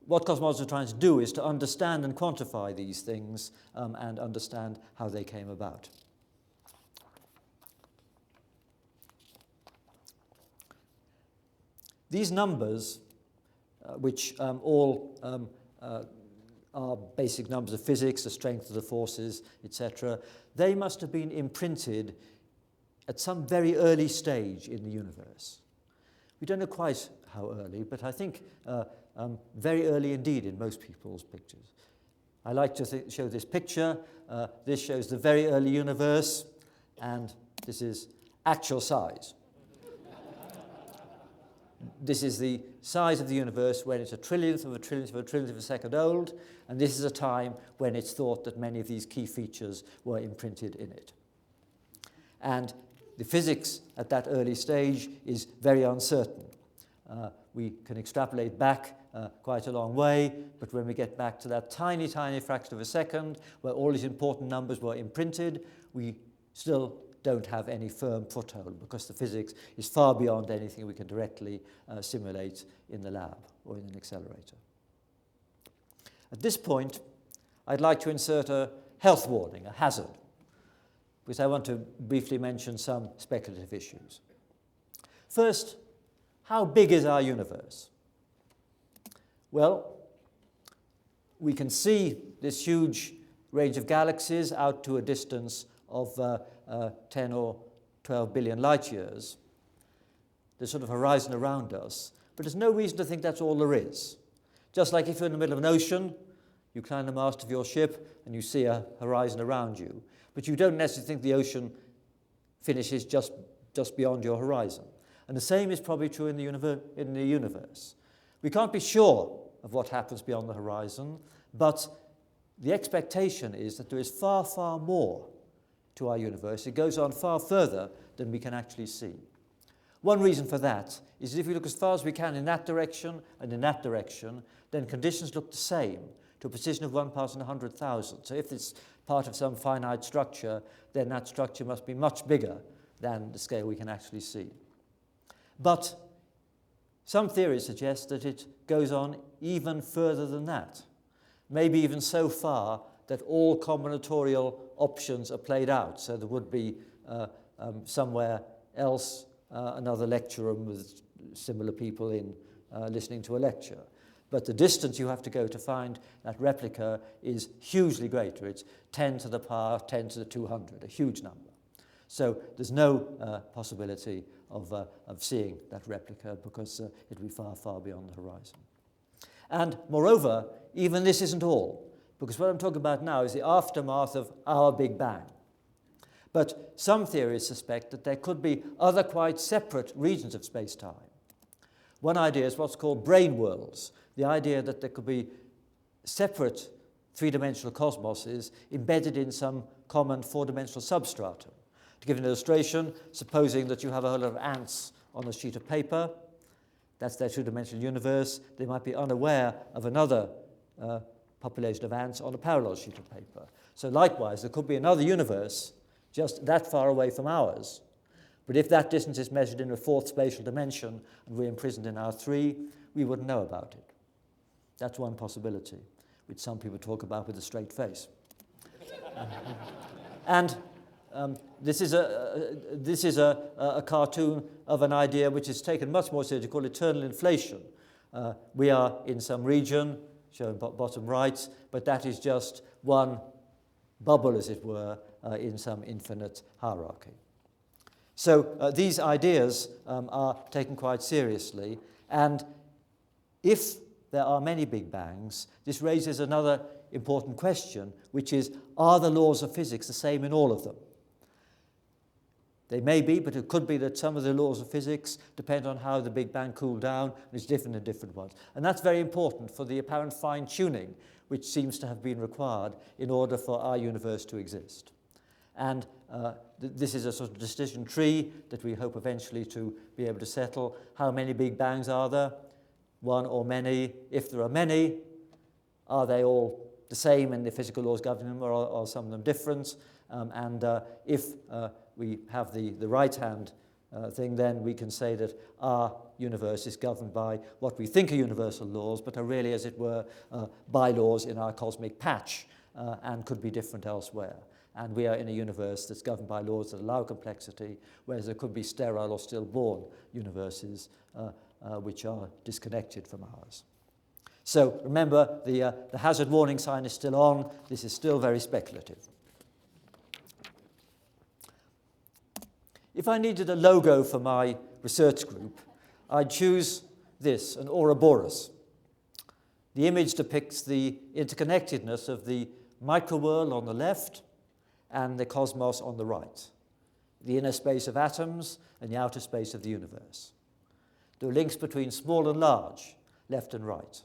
what cosmologists are trying to do is to understand and quantify these things and understand how they came about. These numbers, which all are basic numbers of physics, the strength of the forces, etc., they must have been imprinted at some very early stage in the universe. We don't know quite how early, but I think very early indeed in most people's pictures. I like to show this picture. This shows the very early universe, and this is actual size. This is the size of the universe when it's a trillionth of a trillionth of a trillionth of a second old, and this is a time when it's thought that many of these key features were imprinted in it. And the physics at that early stage is very uncertain. We can extrapolate back quite a long way, but when we get back to that tiny, tiny fraction of a second where all these important numbers were imprinted, we still don't have any firm foothold, because the physics is far beyond anything we can directly simulate in the lab or in an accelerator. At this point, I'd like to insert a health warning, a hazard, because I want to briefly mention some speculative issues. First, how big is our universe? Well, we can see this huge range of galaxies out to a distance of 10 or 12 billion light years. There's sort of horizon around us, but there's no reason to think that's all there is. Just like if you're in the middle of an ocean, you climb the mast of your ship and you see a horizon around you, but you don't necessarily think the ocean finishes just beyond your horizon. And the same is probably true in the universe. We can't be sure of what happens beyond the horizon, but the expectation is that there is far, far more to our universe. It goes on far further than we can actually see. One reason for that is that if we look as far as we can in that direction and in that direction, then conditions look the same to a precision of 1 part in 100,000. So if it's part of some finite structure, then that structure must be much bigger than the scale we can actually see. But some theories suggest that it goes on even further than that, maybe even so far that all combinatorial options are played out. So there would be somewhere else another lecture room with similar people in listening to a lecture. But the distance you have to go to find that replica is hugely greater. It's 10 to the power 10 to the 200, a huge number. So there's no possibility of seeing that replica, because it will be far, far beyond the horizon. And moreover, even this isn't all, because what I'm talking about now is the aftermath of our Big Bang. But some theories suspect that there could be other quite separate regions of space-time. One idea is what's called brain worlds, the idea that there could be separate three-dimensional cosmoses embedded in some common four-dimensional substratum. To give an illustration, supposing that you have a whole lot of ants on a sheet of paper, that's their two-dimensional universe, they might be unaware of another population of ants on a parallel sheet of paper. So likewise, there could be another universe just that far away from ours, But if that distance is measured in a fourth spatial dimension and we're imprisoned in our three, we wouldn't know about it. That's one possibility, which some people talk about with a straight face. And this is a cartoon of an idea which is taken much more seriously, called eternal inflation. We are in some region, shown bottom right, but that is just one bubble, as it were, in some infinite hierarchy. So these ideas are taken quite seriously, and if there are many Big Bangs, this raises another important question, which is, are the laws of physics the same in all of them? They may be, but it could be that some of the laws of physics depend on how the Big Bang cooled down, and it's different in different ones. And that's very important for the apparent fine-tuning which seems to have been required in order for our universe to exist. And this is a sort of decision tree that we hope eventually to be able to settle. How many Big Bangs are there? One or many? If there are many, are they all the same in the physical laws governing them, or are some of them different? If we have the right-hand thing, then we can say that our universe is governed by what we think are universal laws, but are really, as it were, bylaws in our cosmic patch, and could be different elsewhere. And we are in a universe that's governed by laws that allow complexity, whereas there could be sterile or stillborn universes which are disconnected from ours. So remember, the hazard warning sign is still on. This is still very speculative. If I needed a logo for my research group, I'd choose this, an Ouroboros. The image depicts the interconnectedness of the microworld on the left and the cosmos on the right, the inner space of atoms and the outer space of the universe. There are links between small and large, left and right.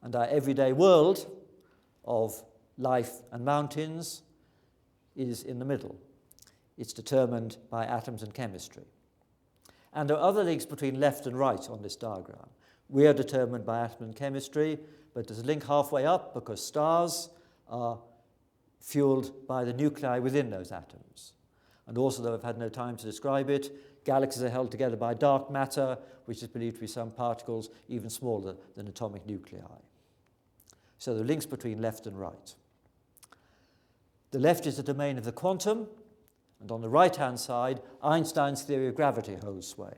And our everyday world of life and mountains is in the middle. It's determined by atoms and chemistry. And there are other links between left and right on this diagram. We are determined by atom and chemistry, but there's a link halfway up because stars are fueled by the nuclei within those atoms. And also, though I've had no time to describe it, galaxies are held together by dark matter, which is believed to be some particles even smaller than atomic nuclei. So there are links between left and right. The left is the domain of the quantum, and on the right-hand side, Einstein's theory of gravity holds sway.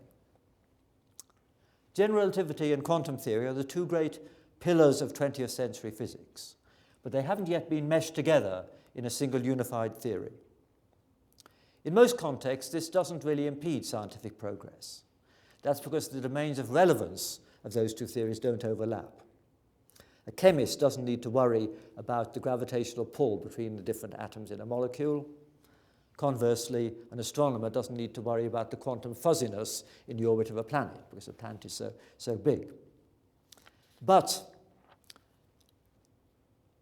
General relativity and quantum theory are the two great pillars of 20th century physics, but they haven't yet been meshed together in a single unified theory. In most contexts, this doesn't really impede scientific progress. That's because the domains of relevance of those two theories don't overlap. A chemist doesn't need to worry about the gravitational pull between the different atoms in a molecule. Conversely, an astronomer doesn't need to worry about the quantum fuzziness in the orbit of a planet, because the planet is so big. But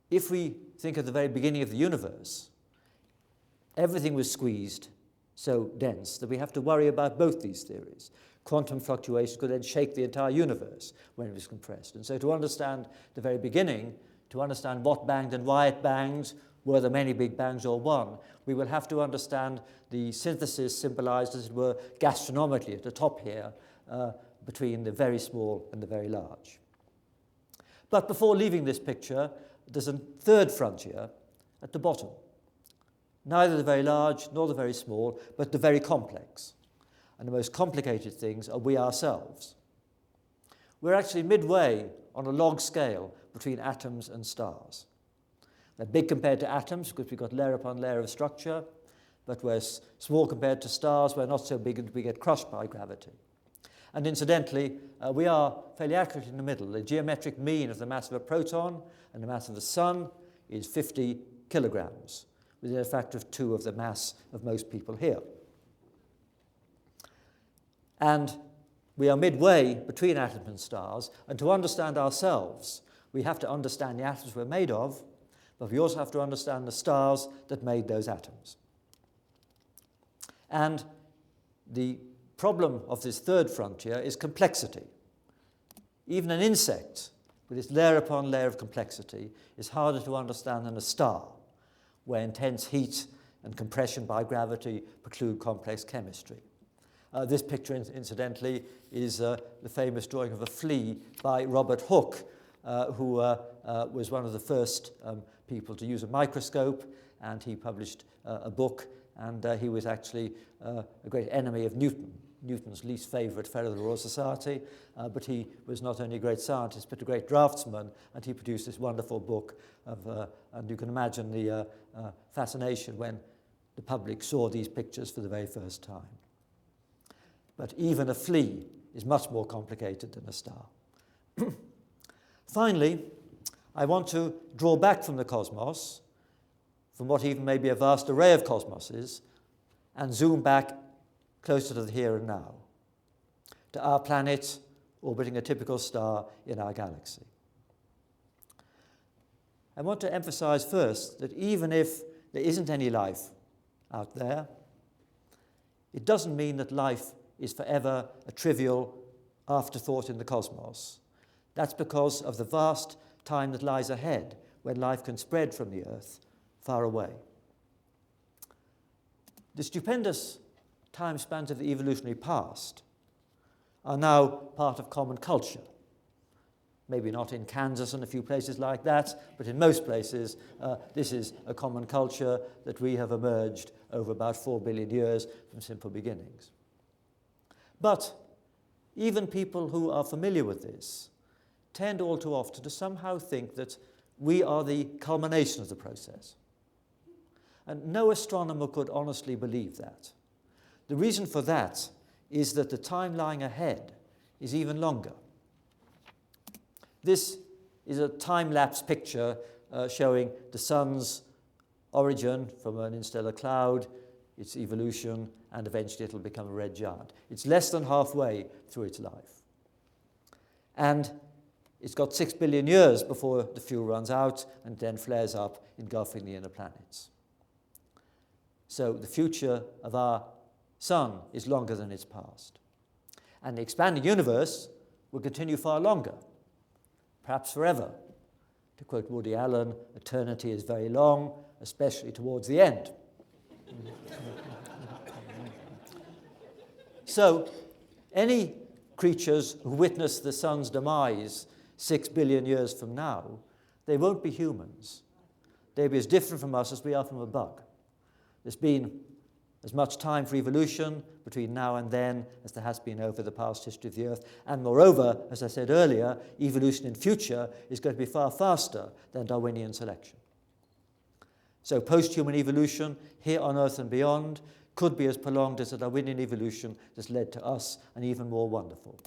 if we think of the very beginning of the universe, everything was squeezed so dense that we have to worry about both these theories. Quantum fluctuations could then shake the entire universe when it was compressed. And so to understand the very beginning, to understand what banged and why it banged, were there many Big Bangs or one, we will have to understand the synthesis symbolized, as it were, gastronomically at the top here, between the very small and the very large. But before leaving this picture, there's a third frontier at the bottom. Neither the very large nor the very small, but the very complex. And the most complicated things are we ourselves. We're actually midway on a log scale between atoms and stars. They're big compared to atoms because we've got layer upon layer of structure, but we're small compared to stars. We're not so big that we get crushed by gravity. And incidentally, we are fairly accurate in the middle. The geometric mean of the mass of a proton and the mass of the sun is 50 kilograms, within a factor of 2 of the mass of most people here. And we are midway between atoms and stars, and to understand ourselves, we have to understand the atoms we're made of, but we also have to understand the stars that made those atoms. And the problem of this third frontier is complexity. Even an insect with its layer upon layer of complexity is harder to understand than a star, where intense heat and compression by gravity preclude complex chemistry. This picture, incidentally, is the famous drawing of a flea by Robert Hooke, who was one of the first people to use a microscope, and he published a book, and he was actually a great enemy of Newton's least favourite fellow of the Royal Society, but he was not only a great scientist but a great draftsman, and he produced this wonderful book and you can imagine the fascination when the public saw these pictures for the very first time. But even a flea is much more complicated than a star. Finally, I want to draw back from the cosmos, from what even may be a vast array of cosmoses, and zoom back closer to the here and now, to our planet orbiting a typical star in our galaxy. I want to emphasize first that even if there isn't any life out there, it doesn't mean that life is forever a trivial afterthought in the cosmos. That's because of the vast time that lies ahead when life can spread from the Earth far away. The stupendous time spans of the evolutionary past are now part of common culture. Maybe not in Kansas and a few places like that, but in most places, this is a common culture that we have emerged over about 4 billion years from simple beginnings. But even people who are familiar with this tend all too often to somehow think that we are the culmination of the process. And no astronomer could honestly believe that. The reason for that is that the time lying ahead is even longer. This is a time-lapse picture showing the sun's origin from an interstellar cloud, its evolution, and eventually it'll become a red giant. It's less than halfway through its life. And it's got 6 billion years before the fuel runs out and then flares up, engulfing the inner planets. So the future of our sun is longer than its past. And the expanding universe will continue far longer, perhaps forever. To quote Woody Allen, eternity is very long, especially towards the end. So, any creatures who witness the sun's demise 6 billion years from now, they won't be humans. They'll be as different from us as we are from a bug. There's been as much time for evolution between now and then as there has been over the past history of the Earth. And moreover, as I said earlier, evolution in future is going to be far faster than Darwinian selection. So post-human evolution, here on Earth and beyond, could be as prolonged as the Darwinian evolution that's led to us, and even more wonderful.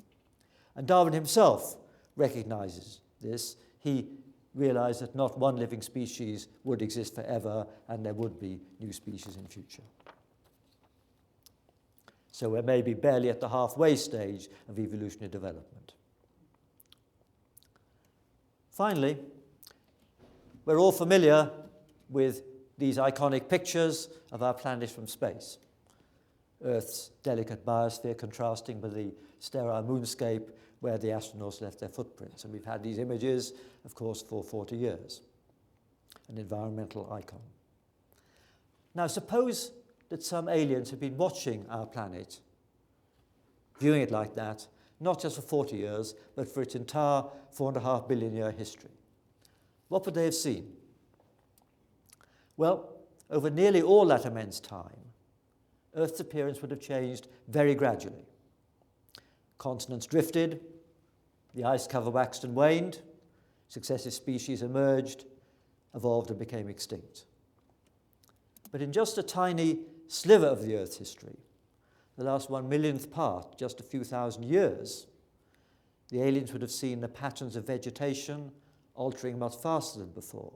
And Darwin himself recognizes this. He realized that not one living species would exist forever, and there would be new species in future. So we're maybe barely at the halfway stage of evolutionary development. Finally, we're all familiar with these iconic pictures of our planet from space. Earth's delicate biosphere contrasting with the sterile moonscape where the astronauts left their footprints. And we've had these images, of course, for 40 years. An environmental icon. Now, suppose that some aliens have been watching our planet, viewing it like that, not just for 40 years, but for its entire 4.5 billion year history. What would they have seen? Well, over nearly all that immense time, Earth's appearance would have changed very gradually. Continents drifted, the ice cover waxed and waned, successive species emerged, evolved and became extinct. But in just a tiny sliver of the Earth's history, the last 1/1,000,000th part, just a few thousand years, the aliens would have seen the patterns of vegetation altering much faster than before.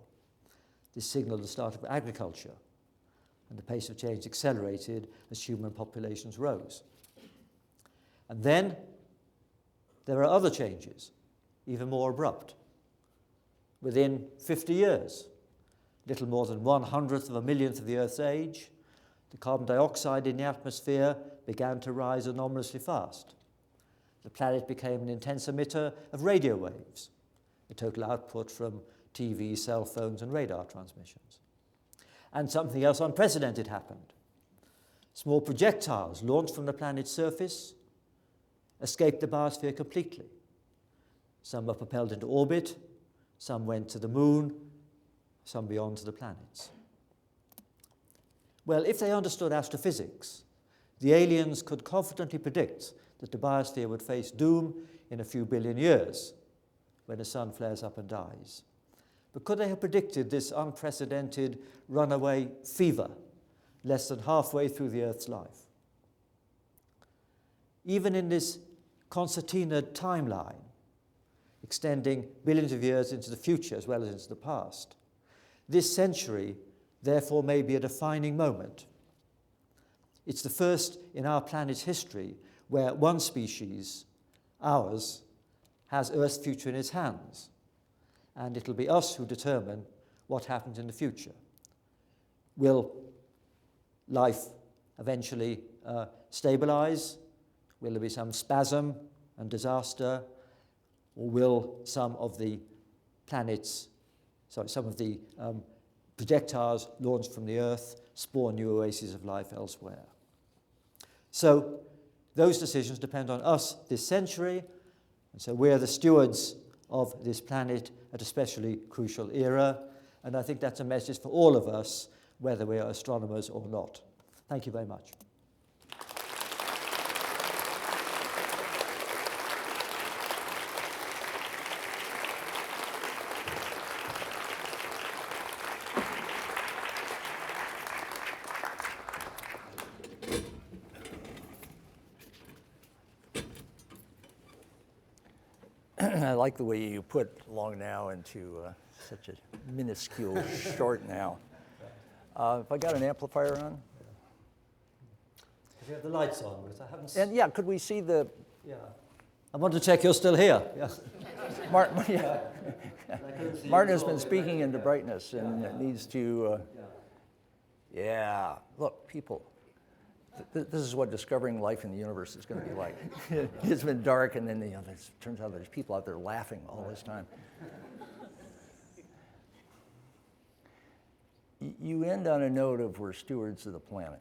This signaled the start of agriculture, and the pace of change accelerated as human populations rose. And then there are other changes, even more abrupt. Within 50 years, little more than 1/100th of a millionth of the Earth's age, the carbon dioxide in the atmosphere began to rise anomalously fast. The planet became an intense emitter of radio waves, the total output from TV, cell phones, and radar transmissions. And something else unprecedented happened. Small projectiles launched from the planet's surface escaped the biosphere completely. Some were propelled into orbit, some went to the moon, some beyond to the planets. Well, if they understood astrophysics, the aliens could confidently predict that the biosphere would face doom in a few billion years when the sun flares up and dies. But could they have predicted this unprecedented runaway fever less than halfway through the Earth's life? Even in this concertina timeline, extending billions of years into the future as well as into the past, this century therefore may be a defining moment. It's the first in our planet's history where one species, ours, has Earth's future in its hands. And it'll be us who determine what happens in the future. Will life eventually stabilize? Will there be some spasm and disaster? Or will some of the projectiles launched from the Earth spawn new oases of life elsewhere? So those decisions depend on us this century, and so we're the stewards of this planet at a especially crucial era, and I think that's a message for all of us, whether we are astronomers or not. Thank you very much. I like the way you put long now into such a minuscule short now. Have I got an amplifier on? You have the lights on, but I haven't. And yeah, could we see the? Yeah. I want to check you're still here. Yeah. Martin, yeah. Martin has been speaking into brightness and it needs to. Yeah. Look, people. This is what discovering life in the universe is going to be like. It's been dark, and then it turns out there's people out there laughing all this time. You end on a note of we're stewards of the planet,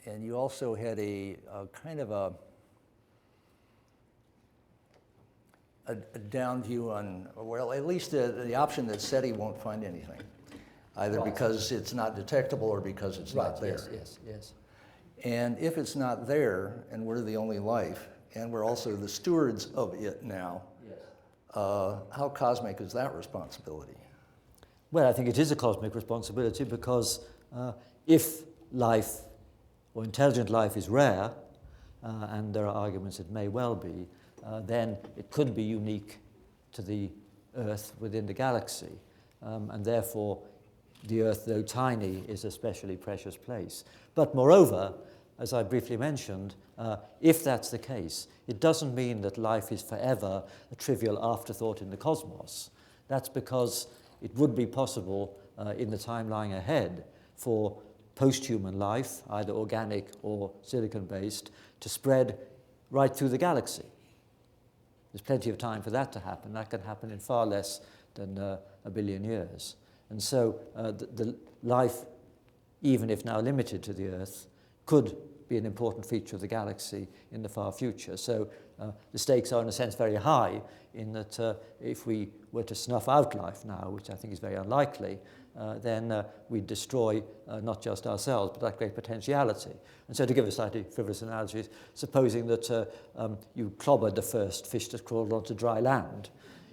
and you also had a kind of a down view on, well, at least the option that SETI won't find anything, either because it's not detectable or because it's not there. Yes. And if it's not there, and we're the only life, and we're also the stewards of it now, how cosmic is that responsibility? Well, I think it is a cosmic responsibility because if life, or intelligent life, is rare, and there are arguments it may well be, then it could be unique to the Earth within the galaxy, and therefore the Earth, though tiny, is a especially precious place. But moreover, as I briefly mentioned, if that's the case, it doesn't mean that life is forever a trivial afterthought in the cosmos. That's because it would be possible in the time lying ahead for post-human life, either organic or silicon-based, to spread right through the galaxy. There's plenty of time for that to happen. That can happen in far less than a billion years. And so the life, even if now limited to the Earth, could be an important feature of the galaxy in the far future. So the stakes are in a sense very high in that if we were to snuff out life now, which I think is very unlikely, then we'd destroy not just ourselves, but that great potentiality. And so to give a slightly frivolous analogy, supposing that you clobbered the first fish that crawled onto dry land,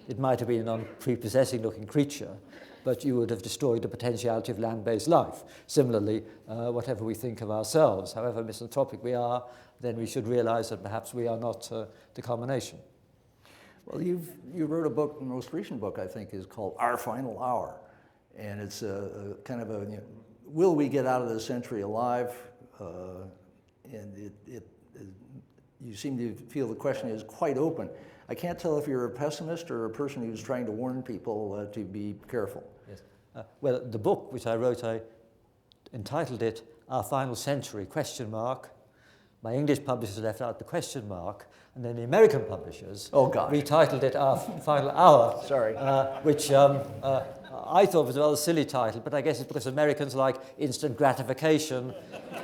it might have been an unprepossessing looking creature, but you would have destroyed the potentiality of land-based life. Similarly, whatever we think of ourselves, however misanthropic we are, then we should realize that perhaps we are not the culmination. Well, you wrote a book, the most recent book, I think, is called Our Final Hour. And it's a kind of a, will we get out of this century alive? And you seem to feel the question is quite open. I can't tell if you're a pessimist or a person who's trying to warn people to be careful. Yes. Well, the book which I wrote, I entitled it Our Final Century, ? My English publishers left out the question mark, and then the American publishers retitled it Our Final Hour. Sorry. Which I thought it was a rather silly title, but I guess it's because Americans like instant gratification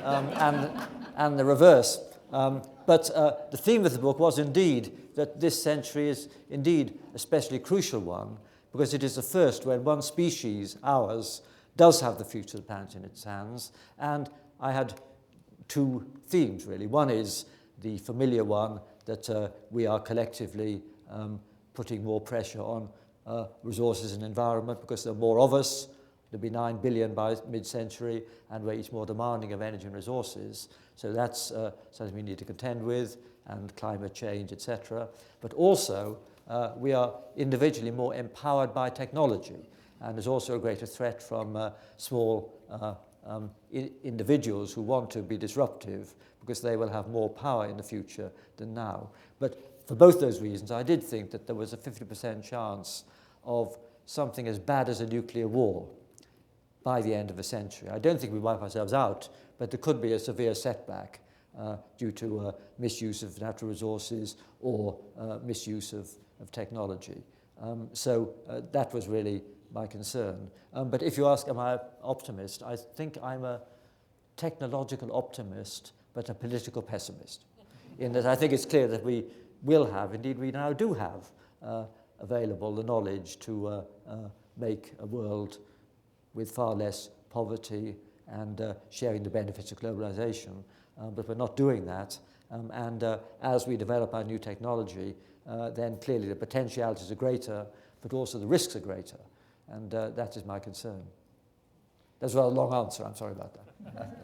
and the reverse. But the theme of the book was indeed that this century is indeed a especially crucial one, because it is the first when one species, ours, does have the future of the planet in its hands. And I had two themes, really. One is the familiar one that we are collectively putting more pressure on resources and environment because there are more of us. There'll be 9 billion by mid-century, and we're each more demanding of energy and resources. So that's something we need to contend with, and climate change, etc. But also, we are individually more empowered by technology, and there's also a greater threat from small individuals who want to be disruptive because they will have more power in the future than now. But for both those reasons, I did think that there was a 50% chance of something as bad as a nuclear war by the end of the century. I don't think we wipe ourselves out, but there could be a severe setback due to misuse of natural resources or misuse of technology. So that was really my concern. But if you ask, am I an optimist? I think I'm a technological optimist, but a political pessimist. In that I think it's clear that we will have, indeed we now do have, available the knowledge to make a world with far less poverty and sharing the benefits of globalization. But we're not doing that. And as we develop our new technology, then clearly the potentialities are greater, but also the risks are greater. And that is my concern. That's a rather long answer. I'm sorry about that.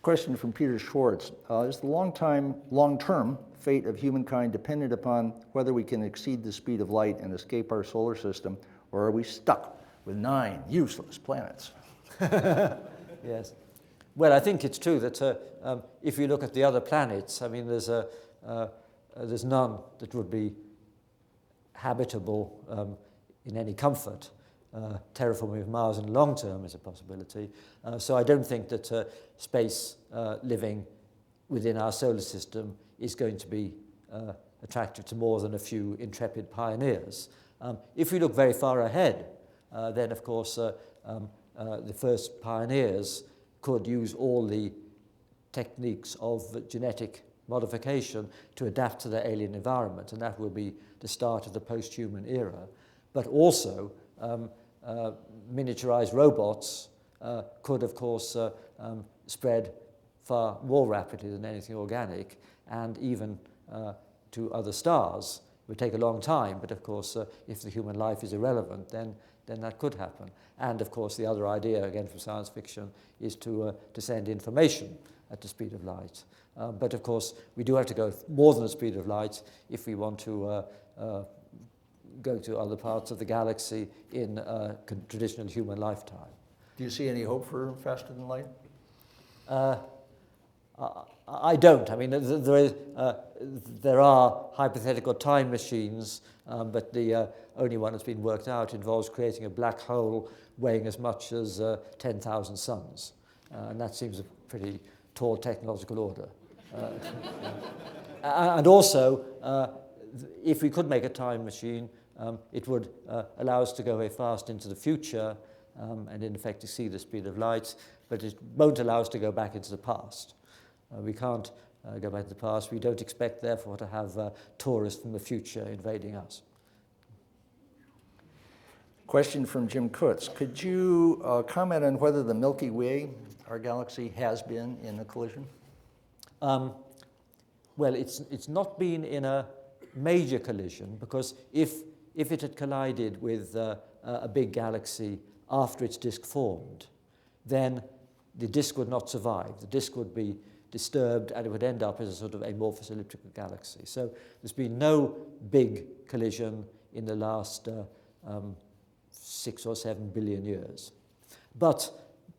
Question from Peter Schwartz. Is the long-term fate of humankind dependent upon whether we can exceed the speed of light and escape our solar system, or are we stuck with 9 useless planets? Yes. Well, I think it's true that if you look at the other planets, I mean, there's none that would be habitable in any comfort. Terraforming of Mars in the long term is a possibility. So I don't think that space living within our solar system is going to be attractive to more than a few intrepid pioneers. If we look very far ahead, then of course the first pioneers could use all the techniques of genetic modification to adapt to their alien environment, and that will be the start of the post-human era. But also, miniaturized robots could, of course, spread far more rapidly than anything organic, and even to other stars. It would take a long time, but of course, if the human life is irrelevant, then that could happen. And of course, the other idea, again from science fiction, is to send information at the speed of light. But of course, we do have to go more than the speed of light if we want to go to other parts of the galaxy in a traditional human lifetime. Do you see any hope for faster than light? I don't. I mean, there are hypothetical time machines, but the only one that's been worked out involves creating a black hole weighing as much as 10,000 suns. And that seems a pretty tall technological order. And also, if we could make a time machine, it would allow us to go very fast into the future and in effect to see the speed of light, but it won't allow us to go back into the past. We can't go back to the past. We don't expect, therefore, to have tourists from the future invading us. Question from Jim Kutz. Could you comment on whether the Milky Way, our galaxy, has been in a collision? Well, it's not been in a major collision, because if it had collided with a big galaxy after its disk formed, then the disk would not survive. The disk would be disturbed and it would end up as a sort of amorphous elliptical galaxy. So there's been no big collision in the last 6 or 7 billion years. But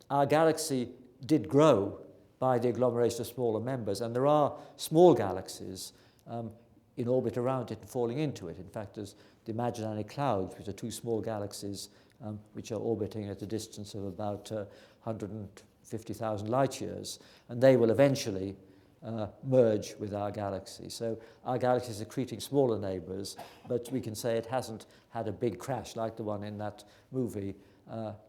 our galaxy did grow by the agglomeration of smaller members, and there are small galaxies in orbit around it and falling into it. In fact, there's the imaginary clouds, which are 2 small galaxies which are orbiting at a distance of about 150,000 light years, and they will eventually merge with our galaxy. So our galaxy is accreting smaller neighbors, but we can say it hasn't had a big crash like the one in that movie,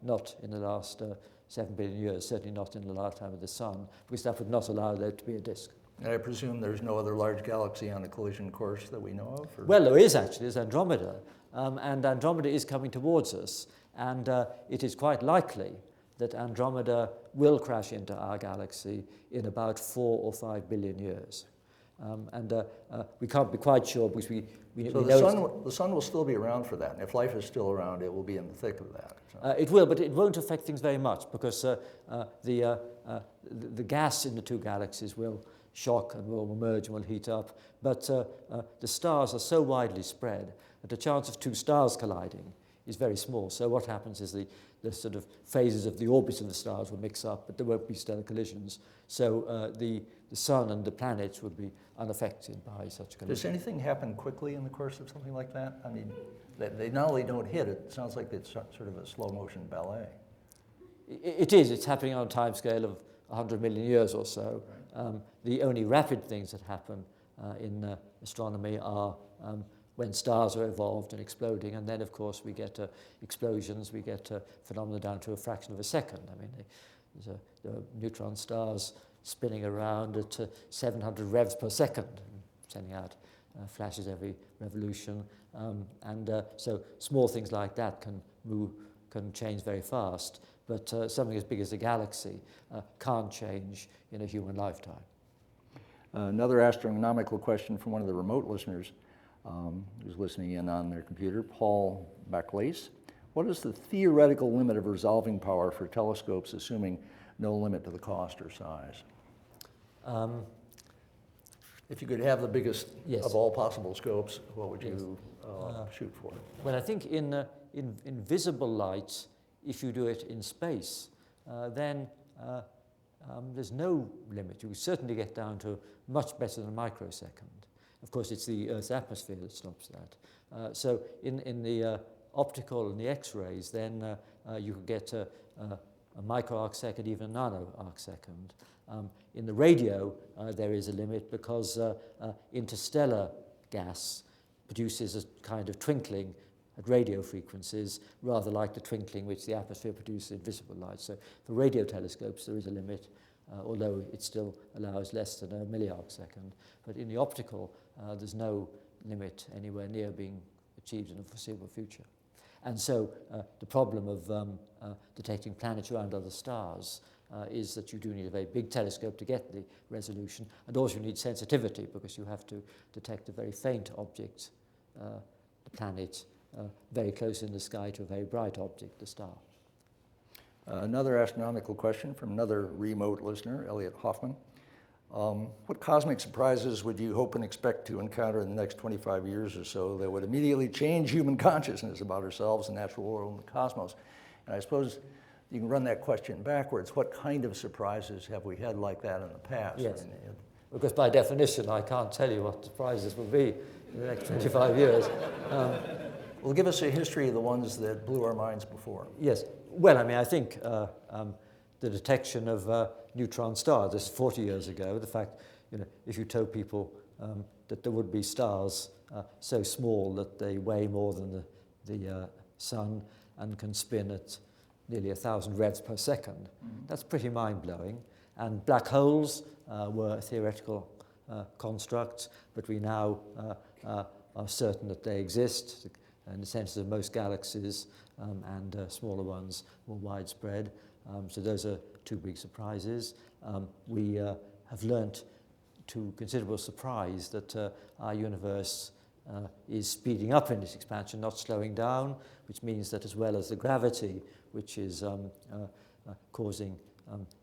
not in the last 7 billion years, certainly not in the lifetime of the Sun, because that would not allow there to be a disk. And I presume there's no other large galaxy on the collision course that we know of? Or? Well, there is actually. There's Andromeda, and Andromeda is coming towards us, and it is quite likely that Andromeda will crash into our galaxy in about 4 or 5 billion years. We can't be quite sure because we so know the sun will still be around for that, and if life is still around, it will be in the thick of that. So. It will, but it won't affect things very much because the gas in the two galaxies will shock and will merge and will heat up. But the stars are so widely spread that the chance of two stars colliding is very small. So what happens is the sort of phases of the orbits of the stars will mix up, but there won't be stellar collisions. So the sun and the planets would be unaffected by such collisions. Does anything happen quickly in the course of something like that? I mean, they not only don't hit, it sounds like it's sort of a slow motion ballet. It is. It's happening on a time scale of 100 million years or so. Right. The only rapid things that happen in astronomy are when stars are evolved and exploding, and then, of course, we get explosions, we get phenomena down to a fraction of a second. I mean, there are neutron stars spinning around at 700 revs per second, sending out flashes every revolution. So small things like that can change very fast, but something as big as a galaxy can't change in a human lifetime. Another astronomical question from one of the remote listeners who's listening in on their computer, Paul Baclace. What is the theoretical limit of resolving power for telescopes, assuming no limit to the cost or size? If you could have the biggest of all possible scopes, what would you shoot for? Well, I think in visible light, if you do it in space, then there's no limit. You certainly get down to much better than a microsecond. Of course, it's the Earth's atmosphere that stops that. So in the optical and the X-rays, then you could get a micro-arc second, even a nano-arc second. In the radio, there is a limit because interstellar gas produces a kind of twinkling at radio frequencies, rather like the twinkling which the atmosphere produces in visible light. So for radio telescopes, there is a limit, although it still allows less than a milliarc second. But in the optical, there's no limit anywhere near being achieved in the foreseeable future. And so the problem of detecting planets around other stars is that you do need a very big telescope to get the resolution, and also you need sensitivity because you have to detect a very faint object, the planet, very close in the sky to a very bright object, the star. Another astronomical question from another remote listener, Elliot Hoffman. What cosmic surprises would you hope and expect to encounter in the next 25 years or so that would immediately change human consciousness about ourselves, the natural world, and the cosmos? And I suppose you can run that question backwards. What kind of surprises have we had like that in the past? Yes, because by definition, I can't tell you what surprises will be in the next 25 years. Well, give us a history of the ones that blew our minds before. Yes. Well, I mean, I think the detection of neutron stars, this is 40 years ago, the fact, if you told people that there would be stars so small that they weigh more than the sun and can spin at nearly 1,000 revs per second, that's pretty mind-blowing. And black holes were theoretical constructs, but we now are certain that they exist in the sense of most galaxies and smaller ones more widespread. So those are two big surprises. We have learnt to considerable surprise that our universe is speeding up in its expansion, not slowing down, which means that as well as the gravity, which is causing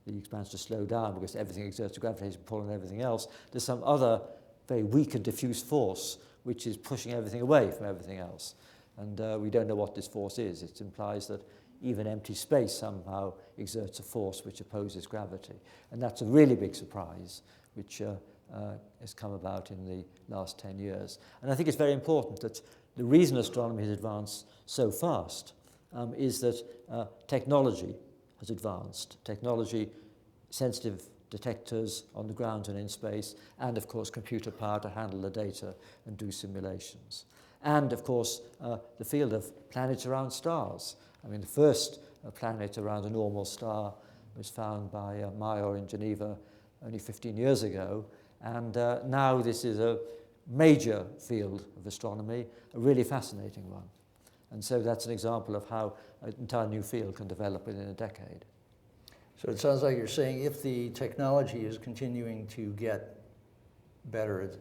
the expansion to slow down because everything exerts a gravitational pull on everything else, there's some other very weak and diffuse force which is pushing everything away from everything else. And we don't know what this force is. It implies that even empty space somehow exerts a force which opposes gravity. And that's a really big surprise, which has come about in the last 10 years. And I think it's very important that the reason astronomy has advanced so fast is that technology has advanced. Technology, sensitive detectors on the ground and in space, and of course computer power to handle the data and do simulations. And of course the field of planets around stars. I mean, the first planet around a normal star was found by Mayer in Geneva only 15 years ago, and now this is a major field of astronomy, a really fascinating one. And so that's an example of how an entire new field can develop within a decade. So it sounds like you're saying if the technology is continuing to get better at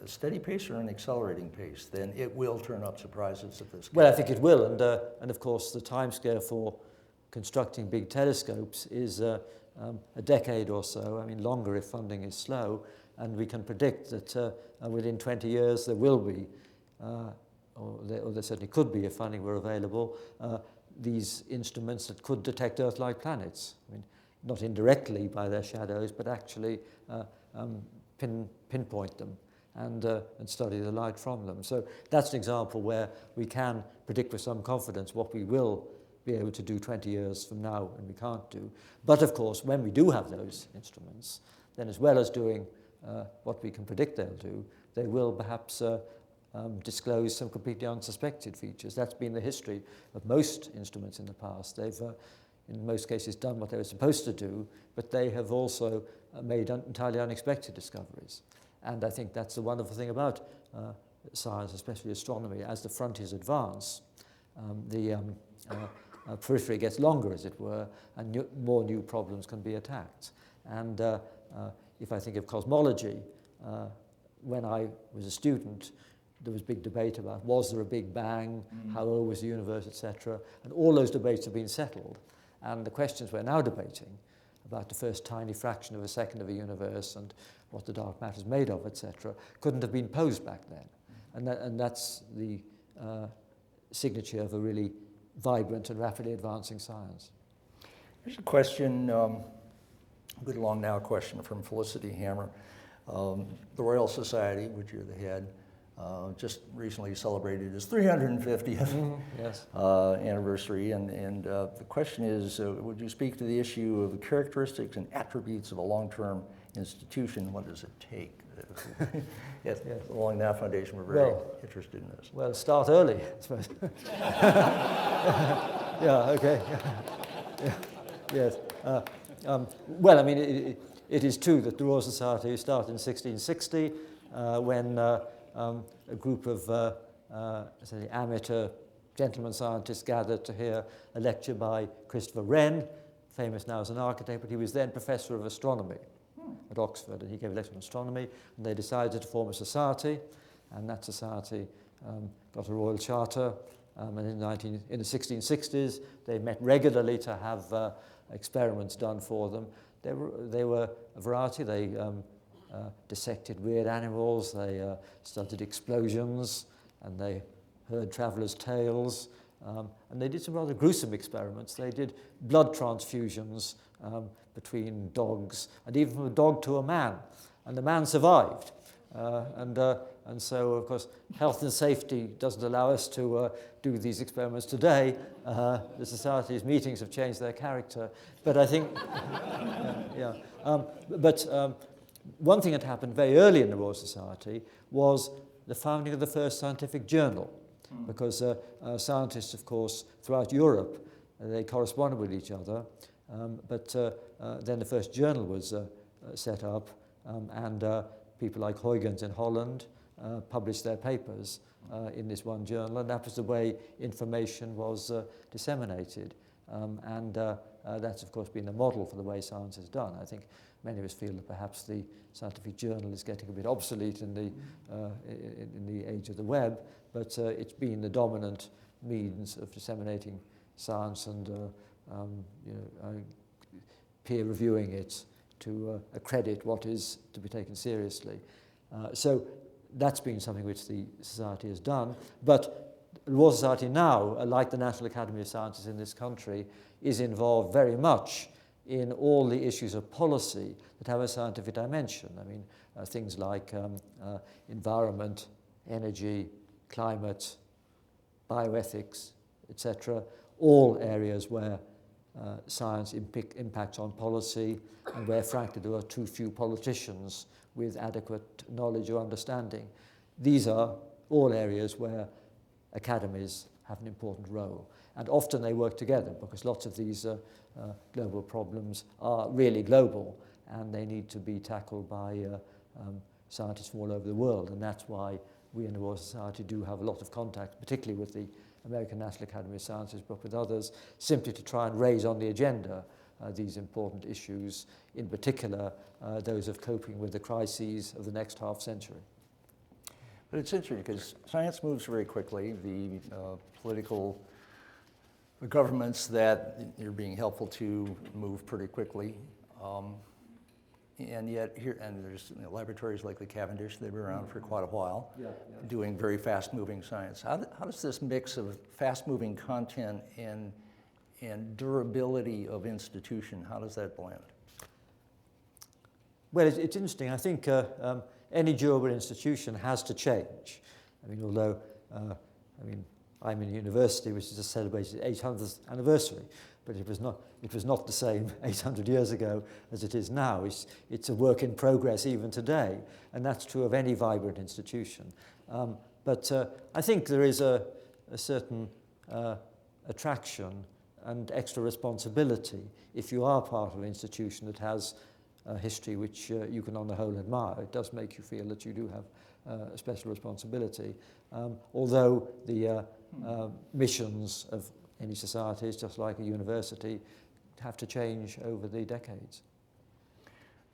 a steady pace or an accelerating pace, then it will turn up surprises at this scale. Well, I think it will, and of course the timescale for constructing big telescopes is a decade or so. I mean, longer if funding is slow, and we can predict that within 20 years there will be, or there certainly could be if funding were available, these instruments that could detect Earth-like planets. I mean, not indirectly by their shadows, but actually pinpoint them and study the light from them. So that's an example where we can predict with some confidence what we will be able to do 20 years from now and we can't do. But of course, when we do have those instruments, then as well as doing what we can predict they'll do, they will perhaps disclose some completely unsuspected features. That's been the history of most instruments in the past. They've, in most cases, done what they were supposed to do, but they have also made entirely unexpected discoveries. And I think that's the wonderful thing about science, especially astronomy. As the frontiers advance, the periphery gets longer, as it were, and more new problems can be attacked. And if I think of cosmology, when I was a student, there was big debate about was there a Big Bang, how old was the universe, etc. And all those debates have been settled. And the questions we're now debating about the first tiny fraction of a second of a universe and what the dark matter is made of, etc., couldn't have been posed back then. And that's the signature of a really vibrant and rapidly advancing science. Here's a question, a good long now question from Felicity Hammer. The Royal Society, which you're the head, just recently celebrated its 350th Yes. Anniversary, and the question is, would you speak to the issue of the characteristics and attributes of a long-term institution? What does it take? Yes, the Long Now Foundation, we're very interested in this. Well, start early, I suppose. Yeah, okay. Yeah. Yes. Well, I mean, it is true that the Royal Society started in 1660 when a group of amateur gentleman scientists gathered to hear a lecture by Christopher Wren, famous now as an architect, but he was then professor of astronomy at Oxford, and he gave a lecture on astronomy, and they decided to form a society, and that society got a royal charter, and in the 1660s they met regularly to have experiments done for them. They were a variety. They dissected weird animals, they studied explosions, and they heard travelers' tales, and they did some rather gruesome experiments. They did blood transfusions between dogs, and even from a dog to a man, and the man survived. And so, of course, health and safety doesn't allow us to do these experiments today. The Society's meetings have changed their character, but I think, one thing that happened very early in the Royal Society was the founding of the first scientific journal, because scientists, of course, throughout Europe, they corresponded with each other, but then the first journal was set up, and people like Huygens in Holland published their papers in this one journal, and that was the way information was disseminated. And that's, of course, been the model for the way science is done. I think many of us feel that perhaps the scientific journal is getting a bit obsolete in the age of the web, but it's been the dominant means of disseminating science and peer reviewing it to accredit what is to be taken seriously. So that's been something which the Society has done. But the Royal Society now, like the National Academy of Sciences in this country, is involved very much in all the issues of policy that have a scientific dimension. I mean, things like environment, energy, climate, bioethics, etc., all areas where science impacts on policy, and where, frankly, there are too few politicians with adequate knowledge or understanding. These are all areas where academies have an important role. And often they work together because lots of these global problems are really global and they need to be tackled by scientists from all over the world. And that's why we in the Royal Society do have a lot of contact, particularly with the American National Academy of Sciences, but with others, simply to try and raise on the agenda these important issues, in particular those of coping with the crises of the next half century. But it's interesting because science moves very quickly. The political governments that you're being helpful to move pretty quickly. And yet here, and there's laboratories like the Cavendish, they've been around for quite a while, doing very fast-moving science. How does this mix of fast-moving content and durability of institution, how does that blend? Well, it's interesting. I think any durable institution has to change. I mean, although, I'm in a university which has just celebrated its 800th anniversary, but it was not the same 800 years ago as it is now. It's a work in progress even today, and that's true of any vibrant institution. But I think there is a certain attraction and extra responsibility if you are part of an institution that has a history which you can on the whole admire. It does make you feel that you do have a special responsibility. Although the missions of any societies, just like a university, have to change over the decades.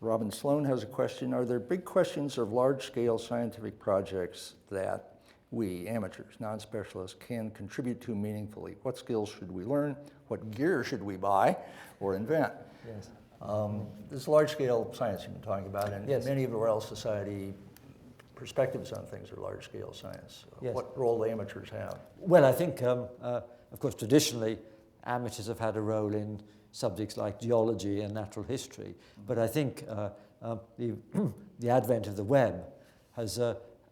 Robin Sloan has a question. Are there big questions of large-scale scientific projects that we, amateurs, non-specialists, can contribute to meaningfully? What skills should we learn? What gear should we buy or invent? Yes. This large-scale science you've been talking about, and yes. many of the Royal Society perspectives on things are large-scale science. Yes. What role do amateurs have? Well, I think, of course, traditionally, amateurs have had a role in subjects like geology and natural history. But I think the advent of the web has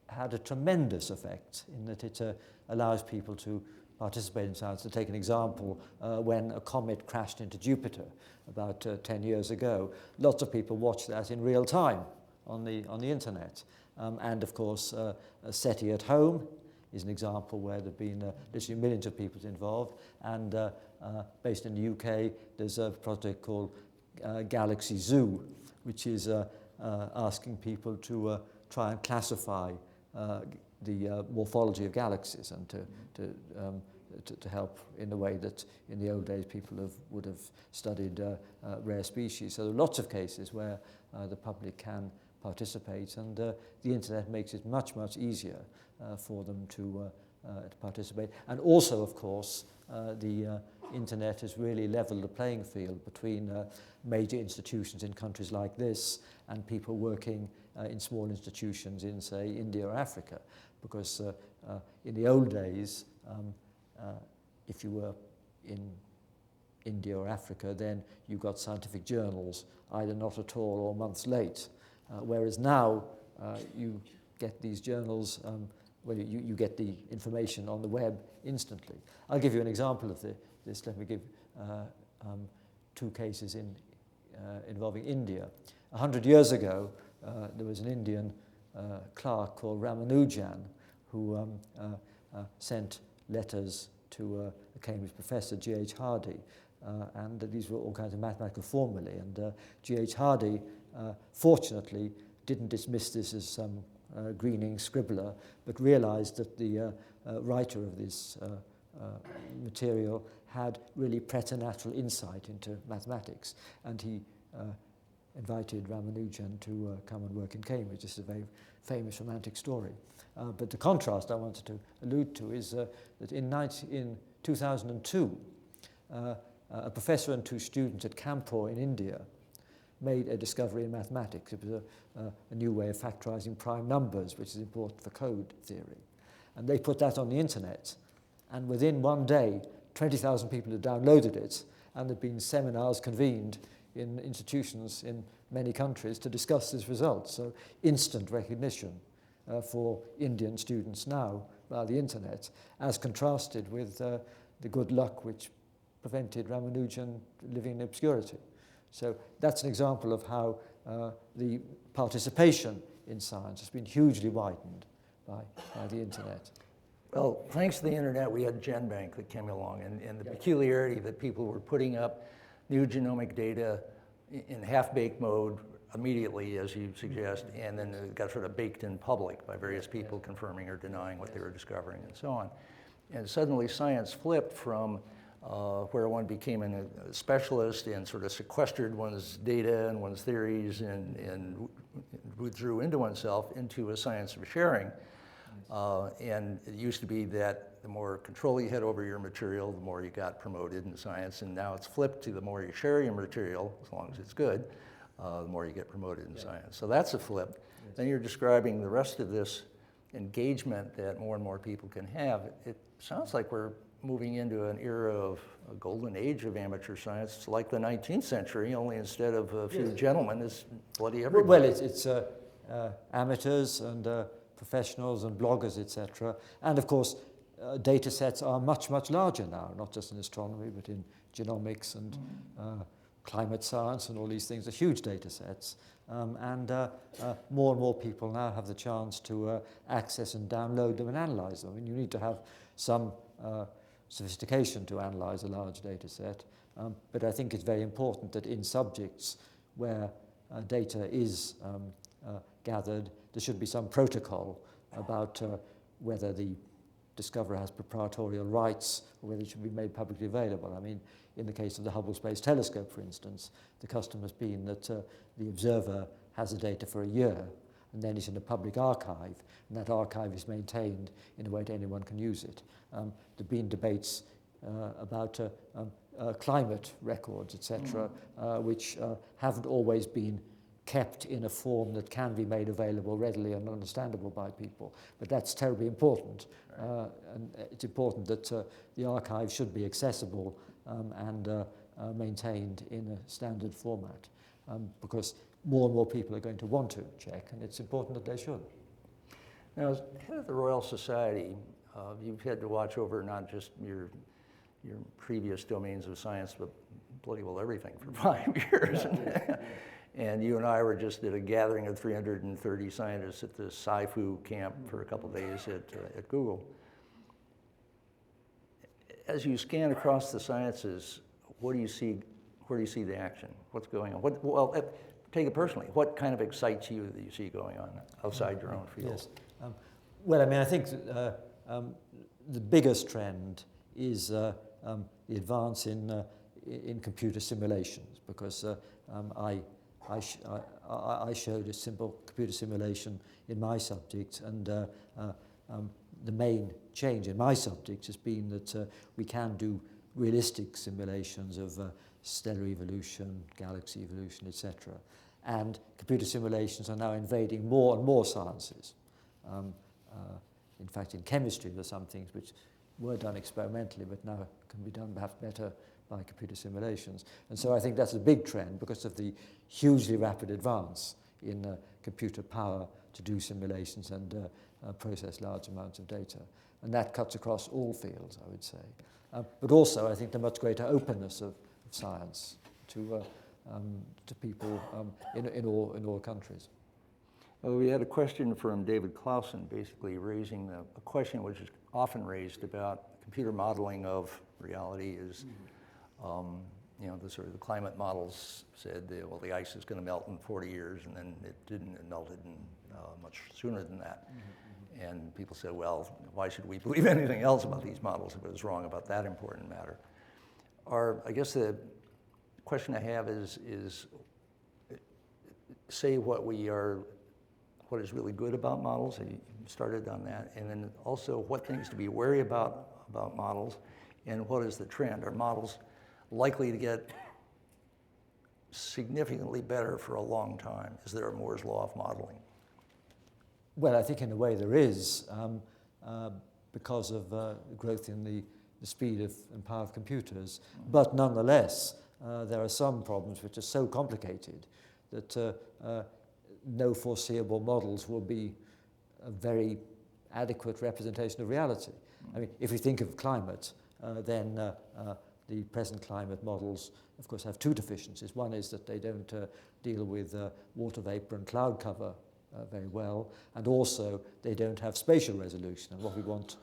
had a tremendous effect in that it allows people to participate in science. To take an example, when a comet crashed into Jupiter about 10 years ago, lots of people watched that in real time on the internet. And of course, SETI at home is an example where there have been literally millions of people involved. And based in the UK, there's a project called Galaxy Zoo, which is asking people to try and classify the morphology of galaxies and to help in the way that in the old days people would have studied rare species. So there are lots of cases where the public can participate, and the internet makes it much, much easier for them to participate. And also, of course, the internet has really leveled the playing field between major institutions in countries like this and people working in small institutions in, say, India or Africa. Because in the old days, if you were in India or Africa, then you got scientific journals either not at all or months late. Whereas now you get these journals, you get the information on the web instantly. I'll give you an example of this. Let me give two cases involving India. 100 years ago, there was an Indian clerk called Ramanujan who sent letters to a Cambridge professor, G.H. Hardy, and these were all kinds of mathematical formulae. And G.H. Hardy, fortunately, didn't dismiss this as some greening scribbler, but realized that the writer of this material had really preternatural insight into mathematics. And he invited Ramanujan to come and work in Cambridge. This is a very famous romantic story. But the contrast I wanted to allude to is that in 2002, a professor and two students at Kanpur in India made a discovery in mathematics. It was a new way of factorizing prime numbers, which is important for code theory. And they put that on the internet. And within one day, 20,000 people had downloaded it, and there had been seminars convened in institutions in many countries to discuss this result. So instant recognition for Indian students now via the internet, as contrasted with the good luck which prevented Ramanujan living in obscurity. So that's an example of how the participation in science has been hugely widened by the internet. Well, thanks to the internet, we had GenBank that came along, and the peculiarity that people were putting up new genomic data in half-baked mode immediately, as you suggest, and then it got sort of baked in public by various people confirming or denying what they were discovering and so on. And suddenly science flipped from where one became a specialist and sort of sequestered one's data and one's theories and withdrew into oneself into a science of sharing. And it used to be that the more control you had over your material, the more you got promoted in science, and now it's flipped to the more you share your material, as long as it's good, the more you get promoted in science. So that's a flip. Yes. Then you're describing the rest of this engagement that more and more people can have. It sounds like we're moving into an era of a golden age of amateur science. It's like the 19th century, only instead of a few gentlemen, it's bloody everybody. Well, it's amateurs and professionals and bloggers, etc. And of course, data sets are much, much larger now, not just in astronomy, but in genomics and climate science and all these things are huge data sets. And more and more people now have the chance to access and download them and analyze them. I mean, you need to have some sophistication to analyze a large data set, but I think it's very important that in subjects where data is gathered, there should be some protocol about whether the discoverer has proprietorial rights or whether it should be made publicly available. I mean, in the case of the Hubble Space Telescope, for instance, the custom has been that the observer has the data for a year, and then it's in a public archive, and that archive is maintained in a way that anyone can use it. There have been debates about climate records, etc., which haven't always been kept in a form that can be made available readily and understandable by people. But that's terribly important. And it's important that the archive should be accessible and maintained in a standard format, because more and more people are going to want to check, and it's important that they should. Now, as head of the Royal Society, you've had to watch over not just your previous domains of science, but bloody well everything for 5 years. And you and I were just at a gathering of 330 scientists at the Sci-Fu camp for a couple of days at Google. As you scan across the sciences, what do you see? Where do you see the action? What's going on? Well, take it personally. What kind of excites you that you see going on outside your own field? Yes. Well, I mean, I think the biggest trend is the advance in computer simulations, because I showed a simple computer simulation in my subject, and the main change in my subject has been that we can do realistic simulations of stellar evolution, galaxy evolution, etc. And computer simulations are now invading more and more sciences. In fact, in chemistry, there are some things which were done experimentally, but now can be done perhaps better by computer simulations. And so I think that's a big trend because of the hugely rapid advance in computer power to do simulations and process large amounts of data. And that cuts across all fields, I would say. But also, I think the much greater openness of science to people in all countries. Well, we had a question from David Clausen, basically raising a question which is often raised about computer modeling of reality is, you know, the sort of the climate models said, well, the ice is going to melt in 40 years, and then it didn't. It melted in, much sooner than that. And people said, well, why should we believe anything else about these models if it was wrong about that important matter? I guess the question I have is say what is really good about models, and you started on that, and then also what things to be wary about models, and what is the trend? Are models likely to get significantly better for a long time? Is there a Moore's law of modeling? Well, I think in a way there is, because of growth in the speed and power of computers. But nonetheless, there are some problems which are so complicated that no foreseeable models will be a very adequate representation of reality. I mean, if we think of climate, then the present climate models, of course, have two deficiencies. One is that they don't deal with water vapor and cloud cover very well, and also they don't have spatial resolution. And what we want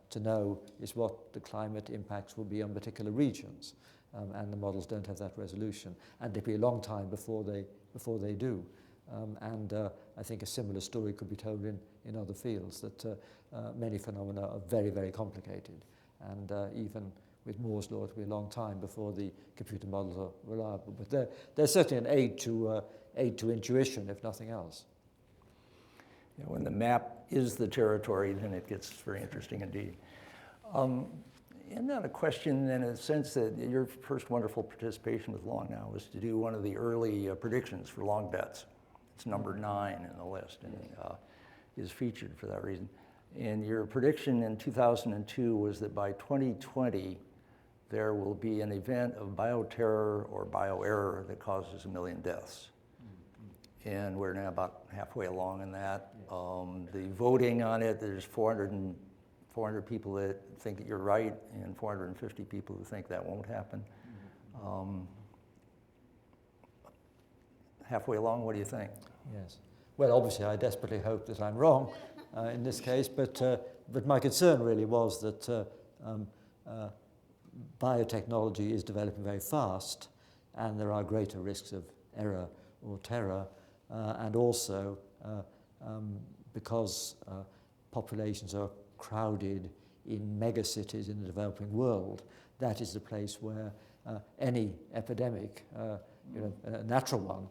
to know is what the climate impacts will be on particular regions, and the models don't have that resolution, and it'll be a long time before they do. I think a similar story could be told in other fields, that many phenomena are very, very complicated, and even with Moore's law, it'll be a long time before the computer models are reliable. But they're certainly an aid to intuition, if nothing else. You know, when the map is the territory, then it gets very interesting indeed. Isn't that a question, in a sense, that your first wonderful participation with long now was to do one of the early predictions for long bets. It's number 9 in the list, and is featured for that reason. And your prediction in 2002 was that by 2020, there will be an event of bioterror or bioerror that causes 1 million deaths. And we're now about halfway along in that. The voting on it, there's 400 people that think that you're right, and 450 people who think that won't happen. Halfway along, what do you think? Yes. Well, obviously, I desperately hope that I'm wrong in this case, but my concern really was that biotechnology is developing very fast, and there are greater risks of error or terror, and also because populations are crowded in megacities in the developing world, that is the place where any epidemic, a natural one,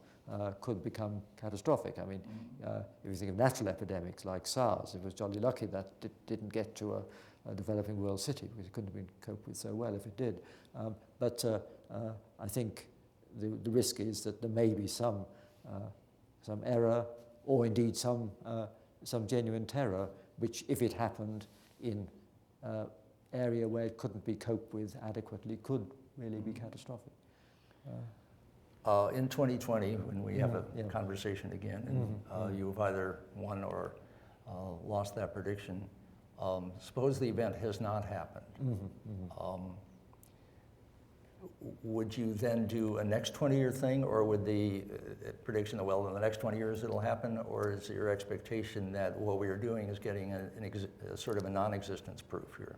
could become catastrophic. I mean, if you think of natural epidemics like SARS, it was jolly lucky that it didn't get to a developing world city, because it couldn't have been coped with so well if it did. But I think the risk is that there may be some error, or indeed some genuine terror, which, if it happened in area where it couldn't be coped with adequately, could really be catastrophic. In 2020, when we have a conversation again, and you've either won or lost that prediction, suppose the event has not happened. Would you then do a next 20-year thing, or would the prediction that, well, in the next 20 years it'll happen, or is your expectation that what we are doing is getting a sort of a non-existence proof here?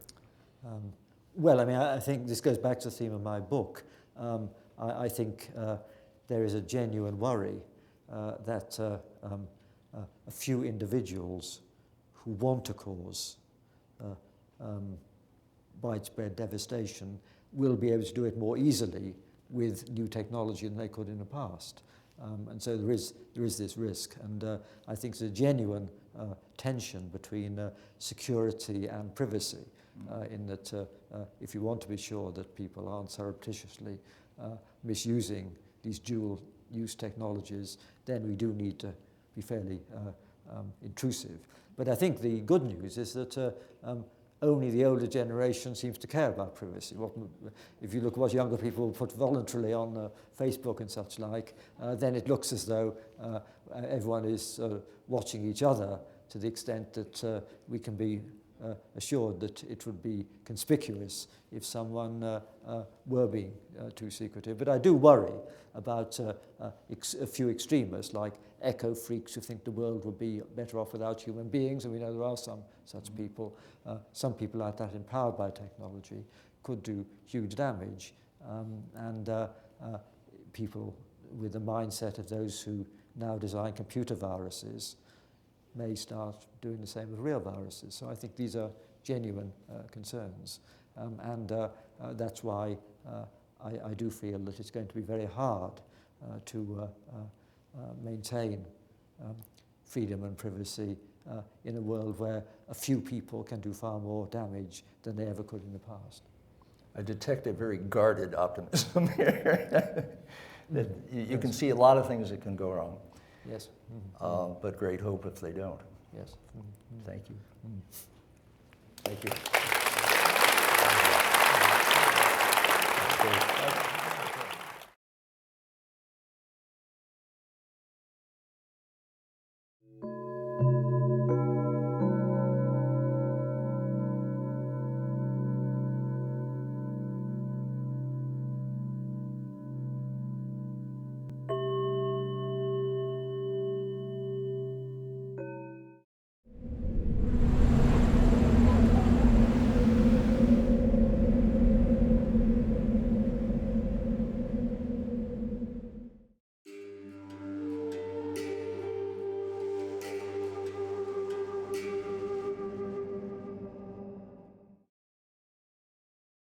Well, I mean, I think this goes back to the theme of my book. I think there is a genuine worry that a few individuals who want to cause widespread devastation will be able to do it more easily with new technology than they could in the past. And so there is this risk. And I think there's a genuine tension between security and privacy, in that if you want to be sure that people aren't surreptitiously misusing these dual-use technologies, then we do need to be fairly intrusive. But I think the good news is that only the older generation seems to care about privacy. If you look at what younger people put voluntarily on Facebook and such like, then it looks as though everyone is watching each other, to the extent that we can be assured that it would be conspicuous if someone were being too secretive. But I do worry about a few extremists, like eco freaks who think the world would be better off without human beings, and we know there are some such people. Some people like that, empowered by technology, could do huge damage, and people with the mindset of those who now design computer viruses may start doing the same with real viruses. So I think these are genuine concerns, and that's why I do feel that it's going to be very hard to maintain freedom and privacy in a world where a few people can do far more damage than they ever could in the past. I detect a very guarded optimism here. That you can see a lot of things that can go wrong. Yes. But great hope if they don't. Yes. Thank you. Thank you.